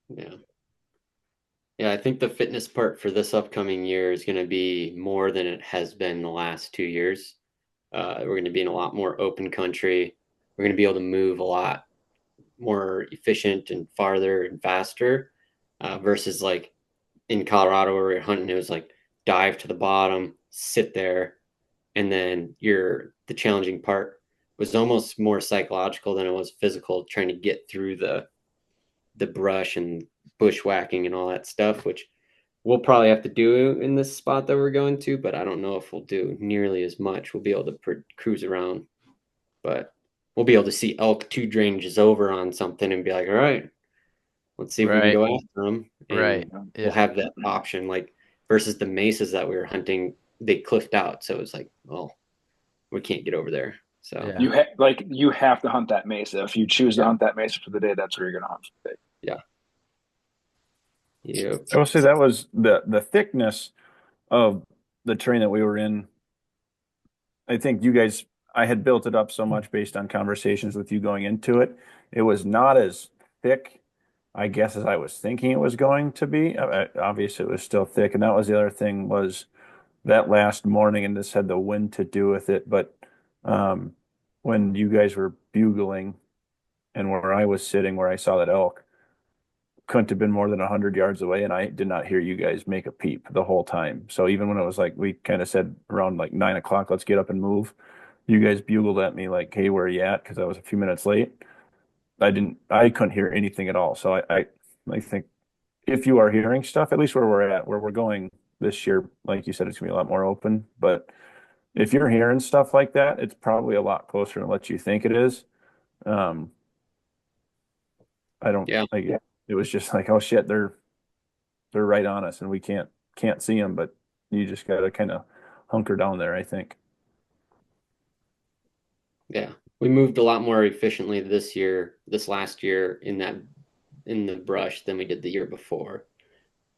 Yeah. Yeah, I think the fitness part for this upcoming year is going to be more than it has been the last 2 years. We're going to be in a lot more open country. We're going to be able to move a lot more efficient and farther and faster versus like in Colorado where we were hunting, it was like dive to the bottom, sit there, and then the challenging part was almost more psychological than it was physical, trying to get through the brush and bushwhacking and all that stuff, which we'll probably have to do in this spot that we're going to, but I don't know if we'll do nearly as much. We'll be able to cruise around, but we'll be able to see elk 2 drainages over on something and be like, all right, Let's see if we can Right. go after them, Right. and we'll Yeah. have that option. Like versus the mesas that we were hunting, they cliffed out, so it was like, well, we can't get over there. So Yeah. You have to hunt that mesa. If you choose to yeah, hunt that mesa for the day, that's where you're gonna hunt for the day. yeah, yep, I will say that was the thickness of the terrain that we were in. I think you guys, I had built it up so much based on conversations with you going into it. It was not as thick, I guess, as I was thinking it was going to be. Obviously, it was still thick, and that was the other thing was that last morning, and this had the wind to do with it. But um, when you guys were bugling, and where I was sitting, where I saw that elk, couldn't have been more than 100 yards away, and I did not hear you guys make a peep the whole time. So even when it was like we kind of said around like 9 o'clock, let's get up and move, you guys bugled at me like, "Hey, where are you at?" Because I was a few minutes late. I couldn't hear anything at all. So I think if you are hearing stuff, at least where we're at, where we're going this year, like you said, it's gonna be a lot more open. But if you're hearing stuff like that, it's probably a lot closer than what you think it is. Um, I don't yeah, like it. It was just like, oh shit, they're right on us, and we can't see them. But you just gotta kind of hunker down there, I think. yeah. We moved a lot more efficiently this last year in the brush than we did the year before.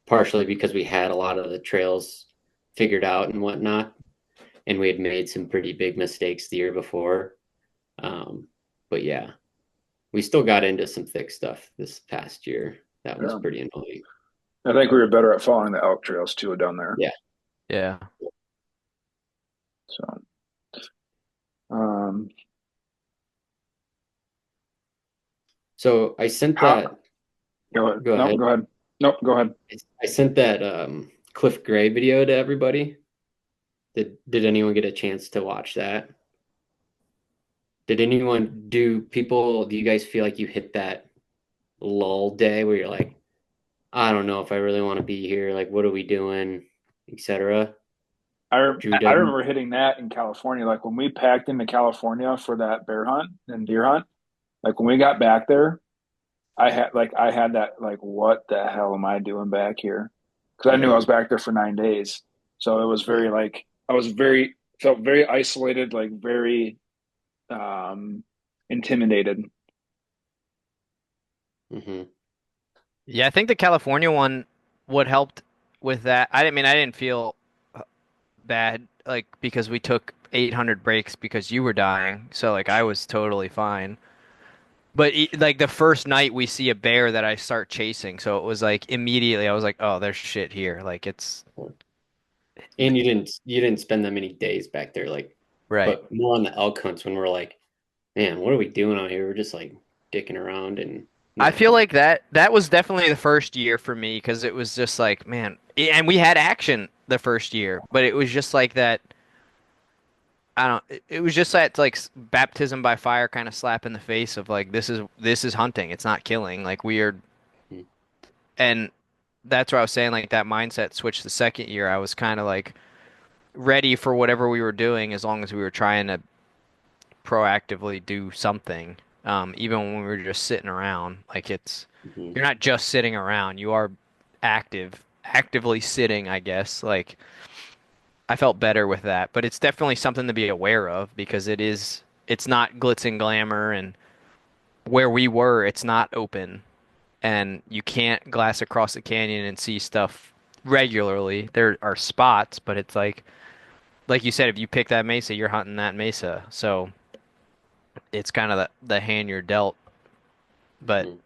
Partially because we had a lot of the trails figured out and whatnot, and we had made some pretty big mistakes the year before. Um, but yeah, we still got into some thick stuff this past year. That was Yeah. pretty annoying. I think we were better at following the elk trails too down there. Yeah. Yeah. So, um, So I sent how, that. go ahead. Go Nope, ahead. go ahead. Nope, go ahead. I sent that Cliff Gray video to everybody. Did anyone get a chance to watch that? Did anyone do you guys feel like you hit that lull day where you're like, I don't know if I really want to be here, like what are we doing, etc. Drew I didn't. remember hitting that in California. Like when we packed into California for that bear hunt and deer hunt, like when we got back there, I had that like what the hell am I doing back here? Because I knew I Yeah, was back there for 9 days, so it was yeah. very like I was very felt very isolated, like very um intimidated. Hmm. Yeah, I think the California one what helped with that. I didn't feel bad like because we took 800 breaks because you were dying. So like I was totally fine. But like the first night we see a bear that I start chasing, so it was like immediately I was like, "Oh, there's shit here." Like it's And you didn't spend that many days back there, like, right. but more on the elk hunts when we're like, man, what are we doing out here? We're just like dicking around and I yeah, feel like that was definitely the first year for me because it was just like, man, and we had action the first year, but it was just like that. I don't. It was just that like baptism by fire kind of slap in the face of like this is hunting. It's not killing. Like we are, mm, and that's what I was saying. Like that mindset switch the second year. I was kind of like ready for whatever we were doing as long as we were trying to proactively do something. Even when we were just sitting around, like mhm, you're not just sitting around. You are actively sitting, I guess. Like I felt better with that, but it's definitely something to be aware of because it's not glitz and glamour and where we were, it's not open and you can't glass across the canyon and see stuff regularly. There are spots, but it's like you said, if you pick that mesa, you're hunting that mesa. So it's kind of the hand you're dealt. But mhm.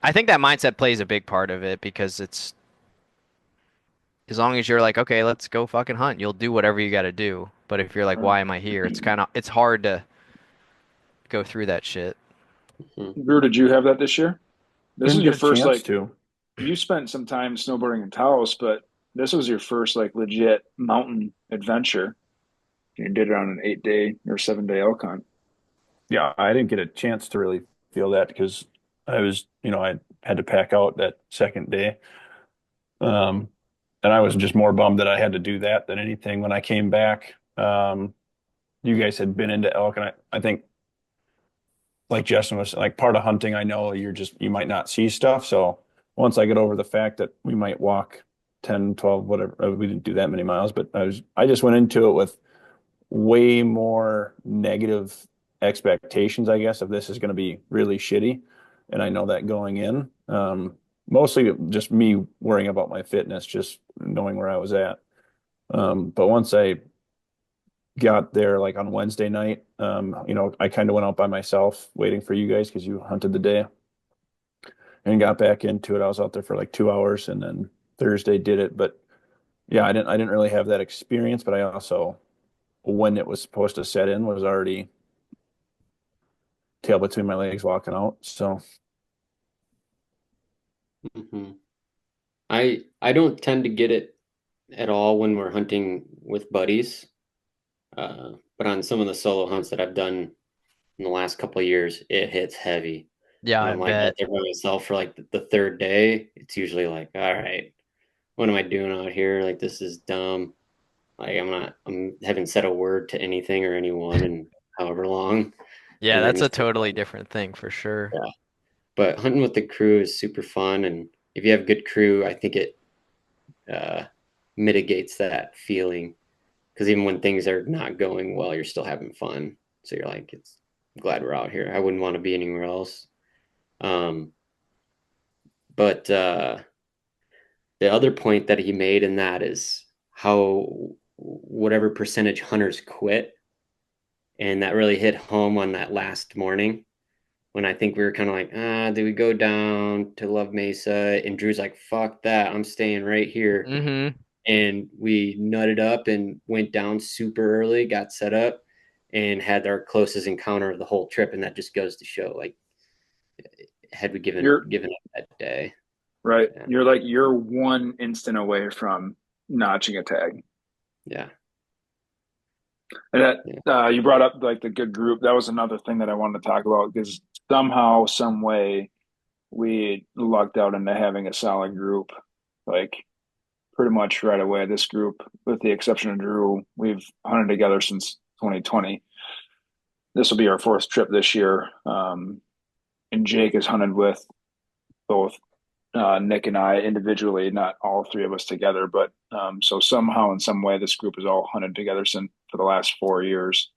I think that mindset plays a big part of it because it's as long as you're like, okay, let's go fucking hunt, you'll do whatever you got to do. But if you're like, why am I here? It's hard to go through that shit. Mhm. Drew, did you have that this year? This Didn't is your get a first chance like to. you spent some time snowboarding in Taos, but this was your first like legit mountain adventure. You did it on an 8 day or 7 day elk hunt. Yeah, I didn't get a chance to really feel that because I had to pack out that second day. Um, and I was just more bummed that I had to do that than anything when I came back. You guys had been into elk, and I think like Justin was like part of hunting, I know you might not see stuff. So once I get over the fact that we might walk 10, 12, whatever, we didn't do that many miles, but I just went into it with way more negative expectations, I guess, if this is going to be really shitty. And I know that going in. Mostly just me worrying about my fitness, just knowing where I was at. But once I got there, like on Wednesday night, I kind of went out by myself waiting for you guys because you hunted the day and got back into it. I was out there for like 2 hours and then Thursday did it. But yeah, I didn't really have that experience, but I also, when it was supposed to set in, was already tail between my legs walking out. So, Hmm. I don't tend to get it at all when we're hunting with buddies. But on some of the solo hunts that I've done in the last couple of years, it hits heavy. Yeah, When I I'm like out bet. there by myself for like the third day, it's usually like, all right, what am I doing out here? Like this is dumb. Like I'm haven't said a word to anything or anyone in however long. Yeah, And then that's a it's just totally like, different thing for sure. yeah. But hunting with the crew is super fun, and if you have good crew, I think it uh, mitigates that feeling because even when things are not going well, you're still having fun. So you're like, it's I'm glad we're out here. I wouldn't want to be anywhere else. Um, but the other point that he made in that is how whatever percentage hunters quit, and that really hit home on that last morning when I think we were kind of like, do we go down to Love Mesa? And Drew's like, fuck that, I'm staying right here. Hmm. And we nutted up and went down super early, got set up, and had our closest encounter of the whole trip. And that just goes to show, like, had we You're given up that day, right. yeah, You're one instant away from notching a tag. yeah, And yeah. that you brought up like the good group. That was another thing that I wanted to talk about because somehow, some way, we lucked out into having a solid group. Like pretty much right away, this group, with the exception of Drew, we've hunted together since 2020. This will be our fourth trip this year. And Jake has hunted with both Nick and I individually, not all three of us together. But so somehow, in some way, this group has all hunted together since for the last 4 years,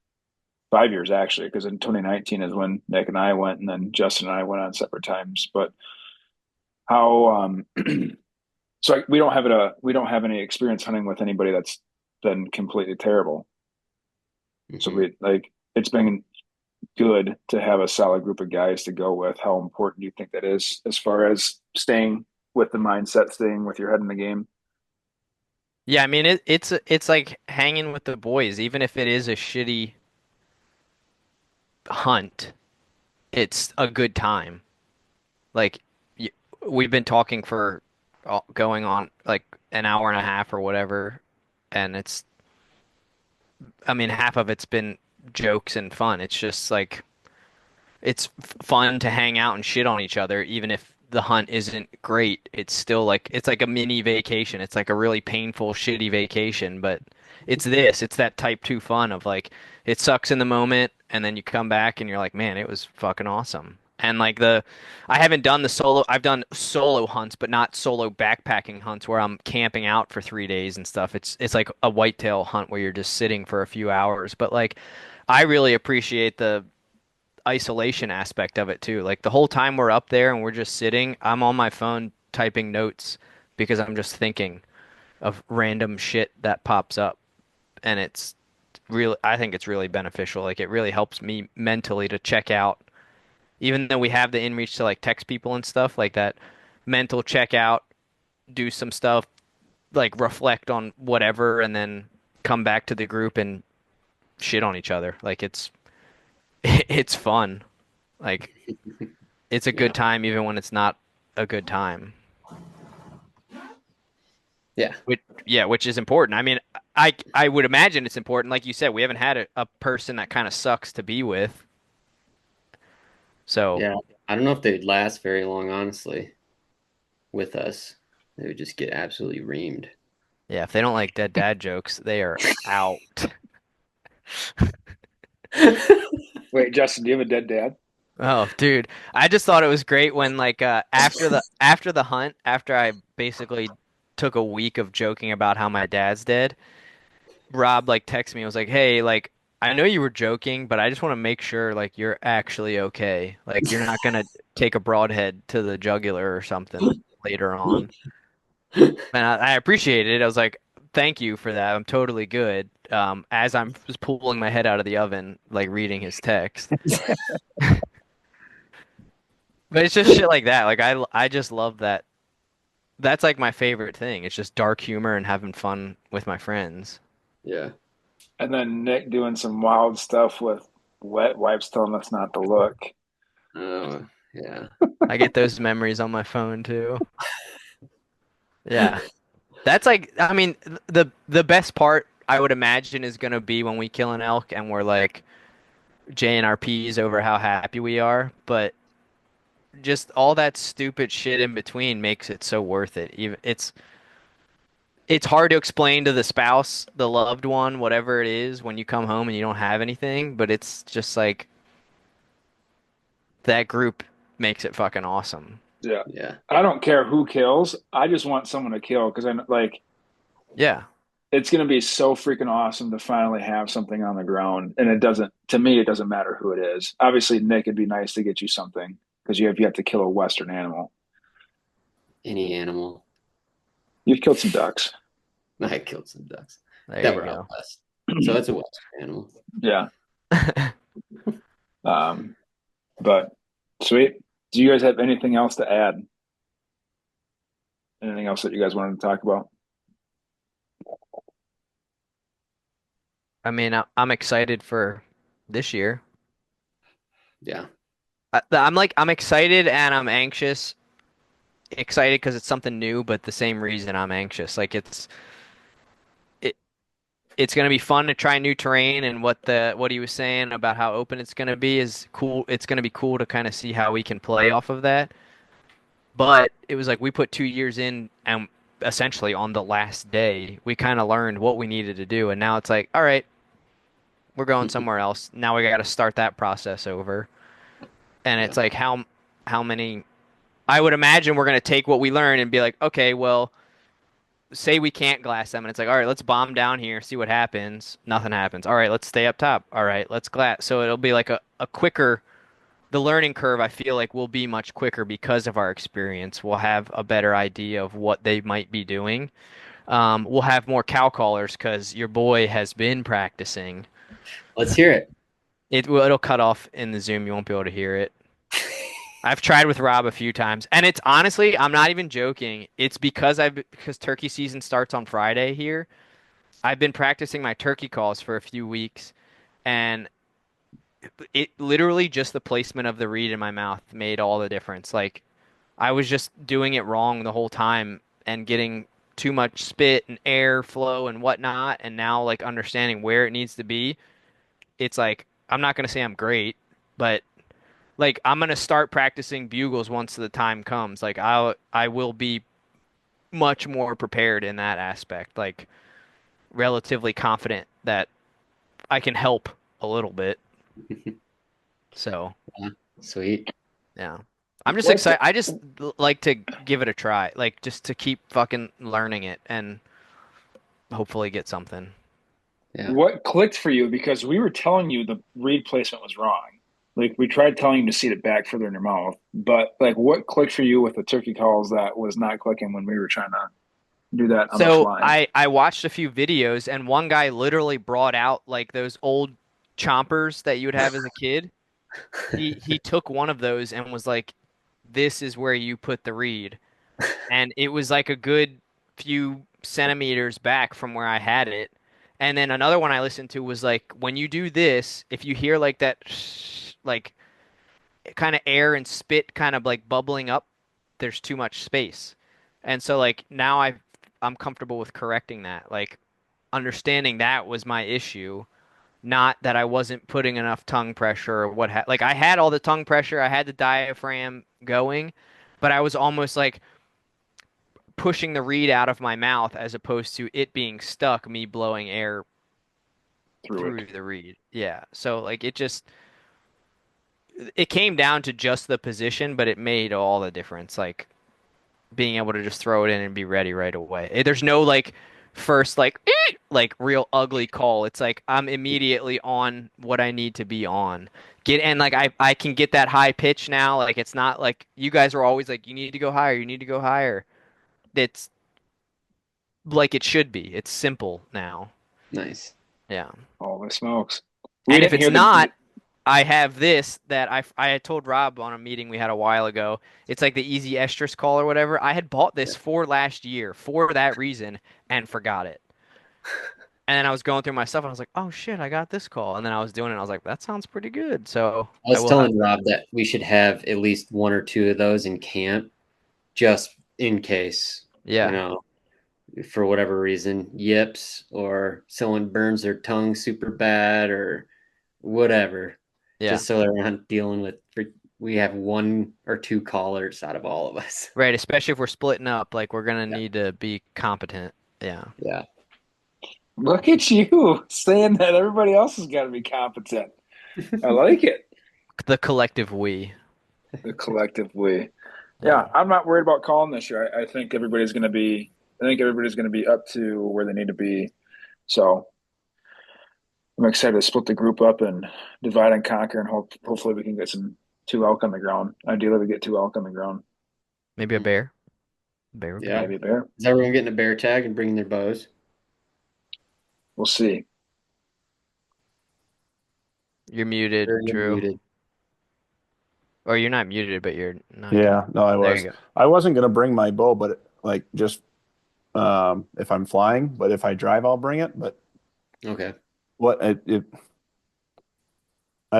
5 years actually, because in 2019 is when Nick and I went, and then Justin and I went on separate times. But how so we don't have any experience hunting with anybody that's been completely terrible. So Hmm. we like it's been good to have a solid group of guys to go with. How important do you think that is as far as staying with the mindset, staying with your head in the game? Yeah, I mean it's like hanging with the boys, even if it is a shitty hunt, it's a good time. Like y we've been talking for going on like an hour and a half or whatever, and I mean, half of it's been jokes and fun. It's just like it's fun to hang out and shit on each other, even if the hunt isn't great. It's still like it's like a mini vacation. It's like a really painful, shitty vacation, but it's that type 2 fun of like it sucks in the moment, and then you come back and you're like, man, it was fucking awesome. And like I haven't done the solo. I've done solo hunts, but not solo backpacking hunts where I'm camping out for 3 days and stuff. It's like a whitetail hunt where you're just sitting for a few hours. But like, I really appreciate the isolation aspect of it too. Like the whole time we're up there and we're just sitting, I'm on my phone typing notes because I'm just thinking of random shit that pops up. And it's really, I think it's really beneficial. Like it really helps me mentally to check out, even though we have the inReach to like text people and stuff like that, mental check out, do some stuff, like reflect on whatever, and then come back to the group and shit on each other. Like it's, it's fun. Like it's a Yeah, good time even when it's not a good time. yeah, Which is important. I mean, I would imagine it's important. Like you said, we haven't had a person that kind of sucks to be with. So yeah. I don't know if they'd last very long, honestly, with us. They would just get absolutely reamed. yeah, if they don't like dead dad jokes, they are out. Wait, Justin, do you have a dead dad? Oh, dude, I just thought it was great when like after the hunt, after I basically took a week of joking about how my dad's dead, Rob like texted me and was like, "Hey, like I know you were joking, but I just want to make sure like you're actually okay. Like you're not gonna take a broadhead to the jugular or something later on." And I appreciated it. I was like, "Thank you for that. I'm totally good." As I'm just pulling my head out of the oven, like reading his text. But it's just shit like that. Like I just love that. That's like my favorite thing. It's just dark humor and having fun with my friends. Yeah. And then Nick doing some wild stuff with wet wipes telling us not to look. Oh, yeah. I get those memories on my phone too. Yeah. That's like I mean the best part I would imagine is gonna be when we kill an elk and we're like Jing our P's over how happy we are, but just all that stupid shit in between makes it so worth it. Even it's hard to explain to the spouse, the loved one, whatever it is, when you come home and you don't have anything, but it's just like that group makes it fucking awesome. Yeah. Yeah. I don't care who kills. I just want someone to kill because I like Yeah. it's going to be so freaking awesome to finally have something on the ground. And it doesn't, to me, it doesn't matter who it is. Obviously, Nick, it'd be nice to get you something because you have to kill a Western animal. Any animal. You've killed some ducks. I killed some ducks There that you were out go. west. So it's a western animal. Yeah. Um, but sweet. Do you guys have anything else to add? Anything else that you guys wanted to talk about? I mean, I'm excited for this year. Yeah. I'm excited and I'm anxious. Excited because it's something new, but the same reason I'm anxious. Like it it's gonna be fun to try new terrain and what he was saying about how open it's gonna be is cool. It's gonna be cool to kind of see how we can play off of that. But it was like we put 2 years in and essentially on the last day we kind of learned what we needed to do, and now it's like, all right, we're going somewhere else. Now we got to start that process over. And Yeah. it's like how many I would imagine we're going to take what we learn and be like, okay, well, say we can't glass them, and it's like, all right, let's bomb down here, see what happens. Nothing happens. All right, let's stay up top. All right, let's glass. So it'll be like a quicker, the learning curve, I feel like, will be much quicker because of our experience. We'll have a better idea of what they might be doing. We'll have more cow callers because your boy has been practicing. Let's hear it. It'll cut off in the Zoom. You won't be able to hear it. I've tried with Rob a few times, and it's honestly, I'm not even joking. It's because turkey season starts on Friday here. I've been practicing my turkey calls for a few weeks, and it literally just the placement of the reed in my mouth made all the difference. Like I was just doing it wrong the whole time and getting too much spit and air flow and whatnot, and now like understanding where it needs to be. It's like I'm not gonna say I'm great, but like I'm gonna start practicing bugles once the time comes. Like I will be much more prepared in that aspect. Like relatively confident that I can help a little bit. So Yeah. Sweet. yeah, I'm just What excited. I just like to give it a try. Like just to keep fucking learning it and hopefully get something. Yeah. what clicked for you? Because we were telling you the reed placement was wrong. Like we tried telling you to seat it back further in your mouth, but like what clicked for you with the turkey calls that was not clicking when we were trying to do that on the So fly? I watched a few videos and one guy literally brought out like those old chompers that you would have as a kid. He took one of those and was like, "This is where you put the reed," and it was like a good few centimeters back from where I had it. And then another one I listened to was like, "When you do this, if you hear like that, like kind of air and spit kind of like bubbling up, there's too much space." And so like now I'm comfortable with correcting that. Like understanding that was my issue, not that I wasn't putting enough tongue pressure or like I had all the tongue pressure, I had the diaphragm going, but I was almost like pushing the reed out of my mouth as opposed to it being stuck, me blowing air Through it. through the reed. Yeah. So like it just it came down to just the position, but it made all the difference. Like being able to just throw it in and be ready right away. There's no like first like like real ugly call. It's like I'm immediately on what I need to be on. Get and like I can get that high pitch now. Like it's not like you guys are always like you need to go higher, you need to go higher. It's like it should be. It's simple now. Nice. Yeah. Holy smokes. We And if didn't it's hear not, the I have this that I had told Rob on a meeting we had a while ago. It's like the easy estrus call or whatever. I had bought this for last year for that reason and forgot it. And then I was going through my stuff and I was like, oh shit, I got this call. And then I was doing it and I was like, that sounds pretty good. So I I was will have telling Rob that we should have at least one or two of those in camp just in case, you yeah, know, for whatever reason, yips or someone burns their tongue super bad or whatever, yeah. just so they're not dealing with. We have one or two callers out of all of us. Right, especially if we're splitting up, like we're gonna Yeah, need to be competent. Yeah. yeah, look at you saying that everybody else has got to be competent. I like it. The collective we. The collective we. Yeah. Yeah, I'm not worried about calling this year. I think everybody's going to be. I think everybody's going to be up to where they need to be. So I'm excited to split the group up and divide and conquer, and hopefully we can get some two elk on the ground. Ideally, we get two elk on the ground. Maybe a bear. Bear would be yeah. Maybe nice. a bear. Is everyone getting a bear tag and bringing their bows? We'll see. You're muted, Or you're Drew. muted. Or you're not muted, but you're not gonna. Yeah, no, I There you was. go. I wasn't gonna bring my bow, but like just if I'm flying, but if I drive, I'll bring it. But Okay. what I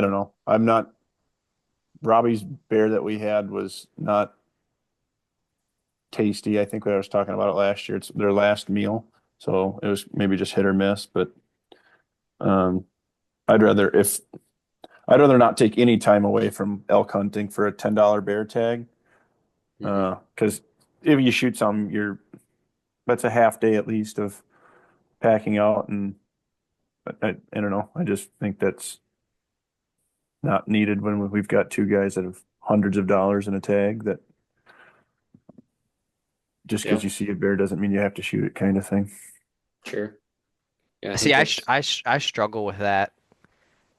don't know. I'm not. Robbie's bear that we had was not tasty. I think I was talking about it last year. It's their last meal, so it was maybe just hit or miss. But um, I'd rather if I'd rather not take any time away from elk hunting for a $10 bear tag. Hmm. Because if you shoot some, that's a half day at least of packing out, and I don't know. I just think that's not needed when we've got two guys that have hundreds of dollars in a tag. That just because Yeah, you see a bear doesn't mean you have to shoot it, kind of thing. sure. Yeah, I See, think that's I struggle with that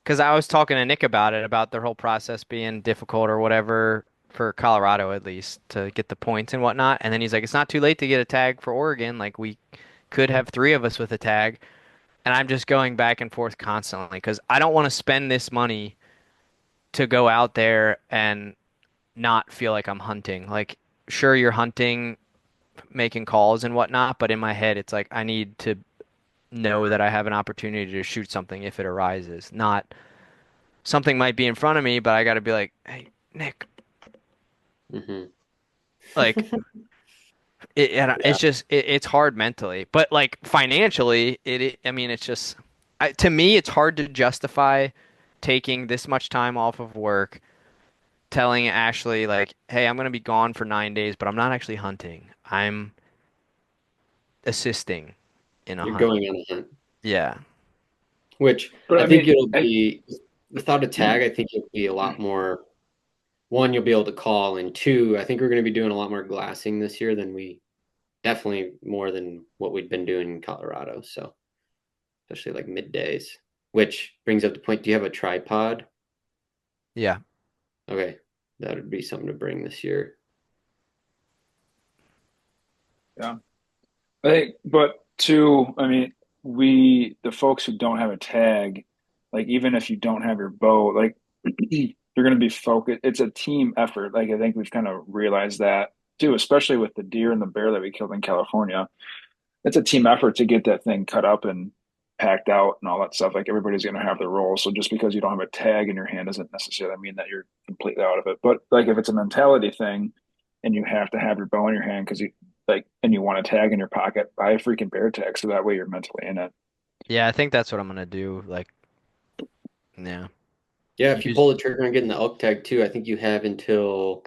because I was talking to Nick about it, about their whole process being difficult or whatever for Colorado at least to get the points and whatnot. And then he's like, it's not too late to get a tag for Oregon. Like we could have three of us with a tag. And I'm just going back and forth constantly because I don't want to spend this money to go out there and not feel like I'm hunting. Like, sure, you're hunting, making calls and whatnot, but in my head, it's like I need to know that I have an opportunity to shoot something if it arises. Not something might be in front of me, but I got to be like, hey, Nick, hmm like and yeah, it's just it's hard mentally, but like financially, I mean, it's just to me, it's hard to justify taking this much time off of work, telling Ashley like, hey, I'm gonna be gone for 9 days, but I'm not actually hunting. I'm assisting in a you're hunt. going on a hunt, Yeah. which But I I think mean, it'll be without a tag. I think it'll be a lot more. One, you'll be able to call, and two, I think we're going to be doing a lot more glassing this year than we definitely more than what we'd been doing in Colorado. So, especially like middays, which brings up the point. Do you have a tripod? Yeah. Okay, that would be something to bring this year. yeah. I think, but two, I mean, the folks who don't have a tag, like even if you don't have your bow, like you're going to be focused. It's a team effort. Like I think we've kind of realized that too, especially with the deer and the bear that we killed in California. It's a team effort to get that thing cut up and packed out and all that stuff. Like everybody's going to have their role. So just because you don't have a tag in your hand doesn't necessarily mean that you're completely out of it. But like if it's a mentality thing and you have to have your bow in your hand because you like and you want a tag in your pocket, buy a freaking bear tag so that way you're mentally in it. Yeah, I think that's what I'm gonna do. Like, yeah. Yeah, if you Use pull the trigger on getting the elk tag too, I think you have until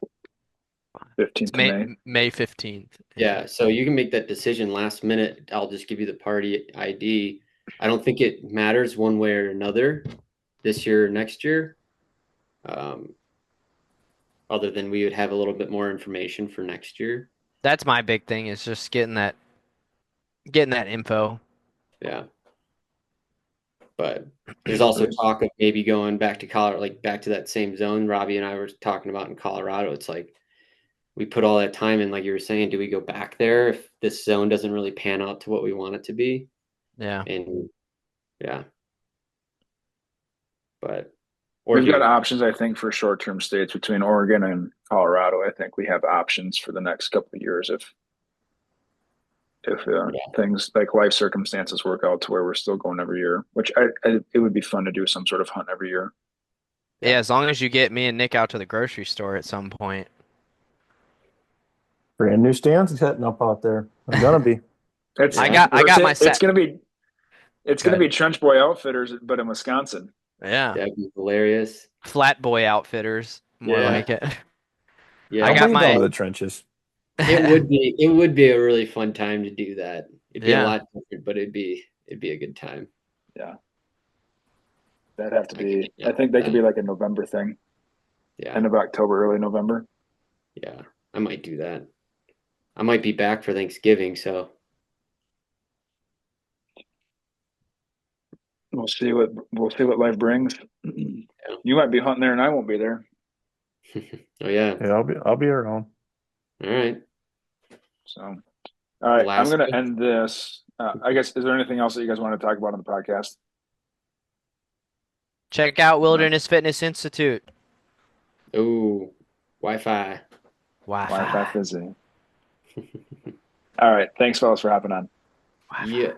it's 15th of May. May 15th. Yeah. yeah. So you can make that decision last minute. I'll just give you the party ID. I don't think it matters one way or another this year or next year. Um, other than we would have a little bit more information for next year. That's my big thing is just getting that info. Yeah. But there's also talk of maybe going back to Colorado, like back to that same zone Robbie and I were talking about in Colorado. It's like we put all that time in, like you were saying, do we go back there if this zone doesn't really pan out to what we want it to be? Yeah. And yeah, but or We've got here. options, I think, for short-term stays between Oregon and Colorado. I think we have options for the next couple of years if Yeah. things like life circumstances work out to where we're still going every year, which it would be fun to do some sort of hunt every year. Yeah, Yeah. as long as you get me and Nick out to the grocery store at some point. Brand new stands setting up out there. I'm gonna be. It's I Yeah. got I got my it's set. gonna be Trench Boi Outfitters, but in Wisconsin. Yeah. That'd be hilarious. Flat Boy Outfitters, more Yeah. like it. I Yeah. I'll got bring you down to my the trenches. It would be a really fun time to do that. It'd be a yeah. lot different, but it'd be a good time. Yeah, that'd have to I can be. hang I out with think that could them. be like a November thing, Yeah. end of October, early November. Yeah. I might do that. I might be back for Thanksgiving, so We'll see what life brings. You might be hunting there, and I won't be there. oh yeah. Yeah, I'll be around. All right. So, all right, I'm Alaska. gonna end this. I guess is there anything else that you guys want to talk about on the podcast? Check out No? Wilderness Fitness Institute. Oh, Wi-Fi. Wi-Fi Wi-Fi. fizzy. All right, thanks, fellas, for hopping on. Wi-Fi. Yeah.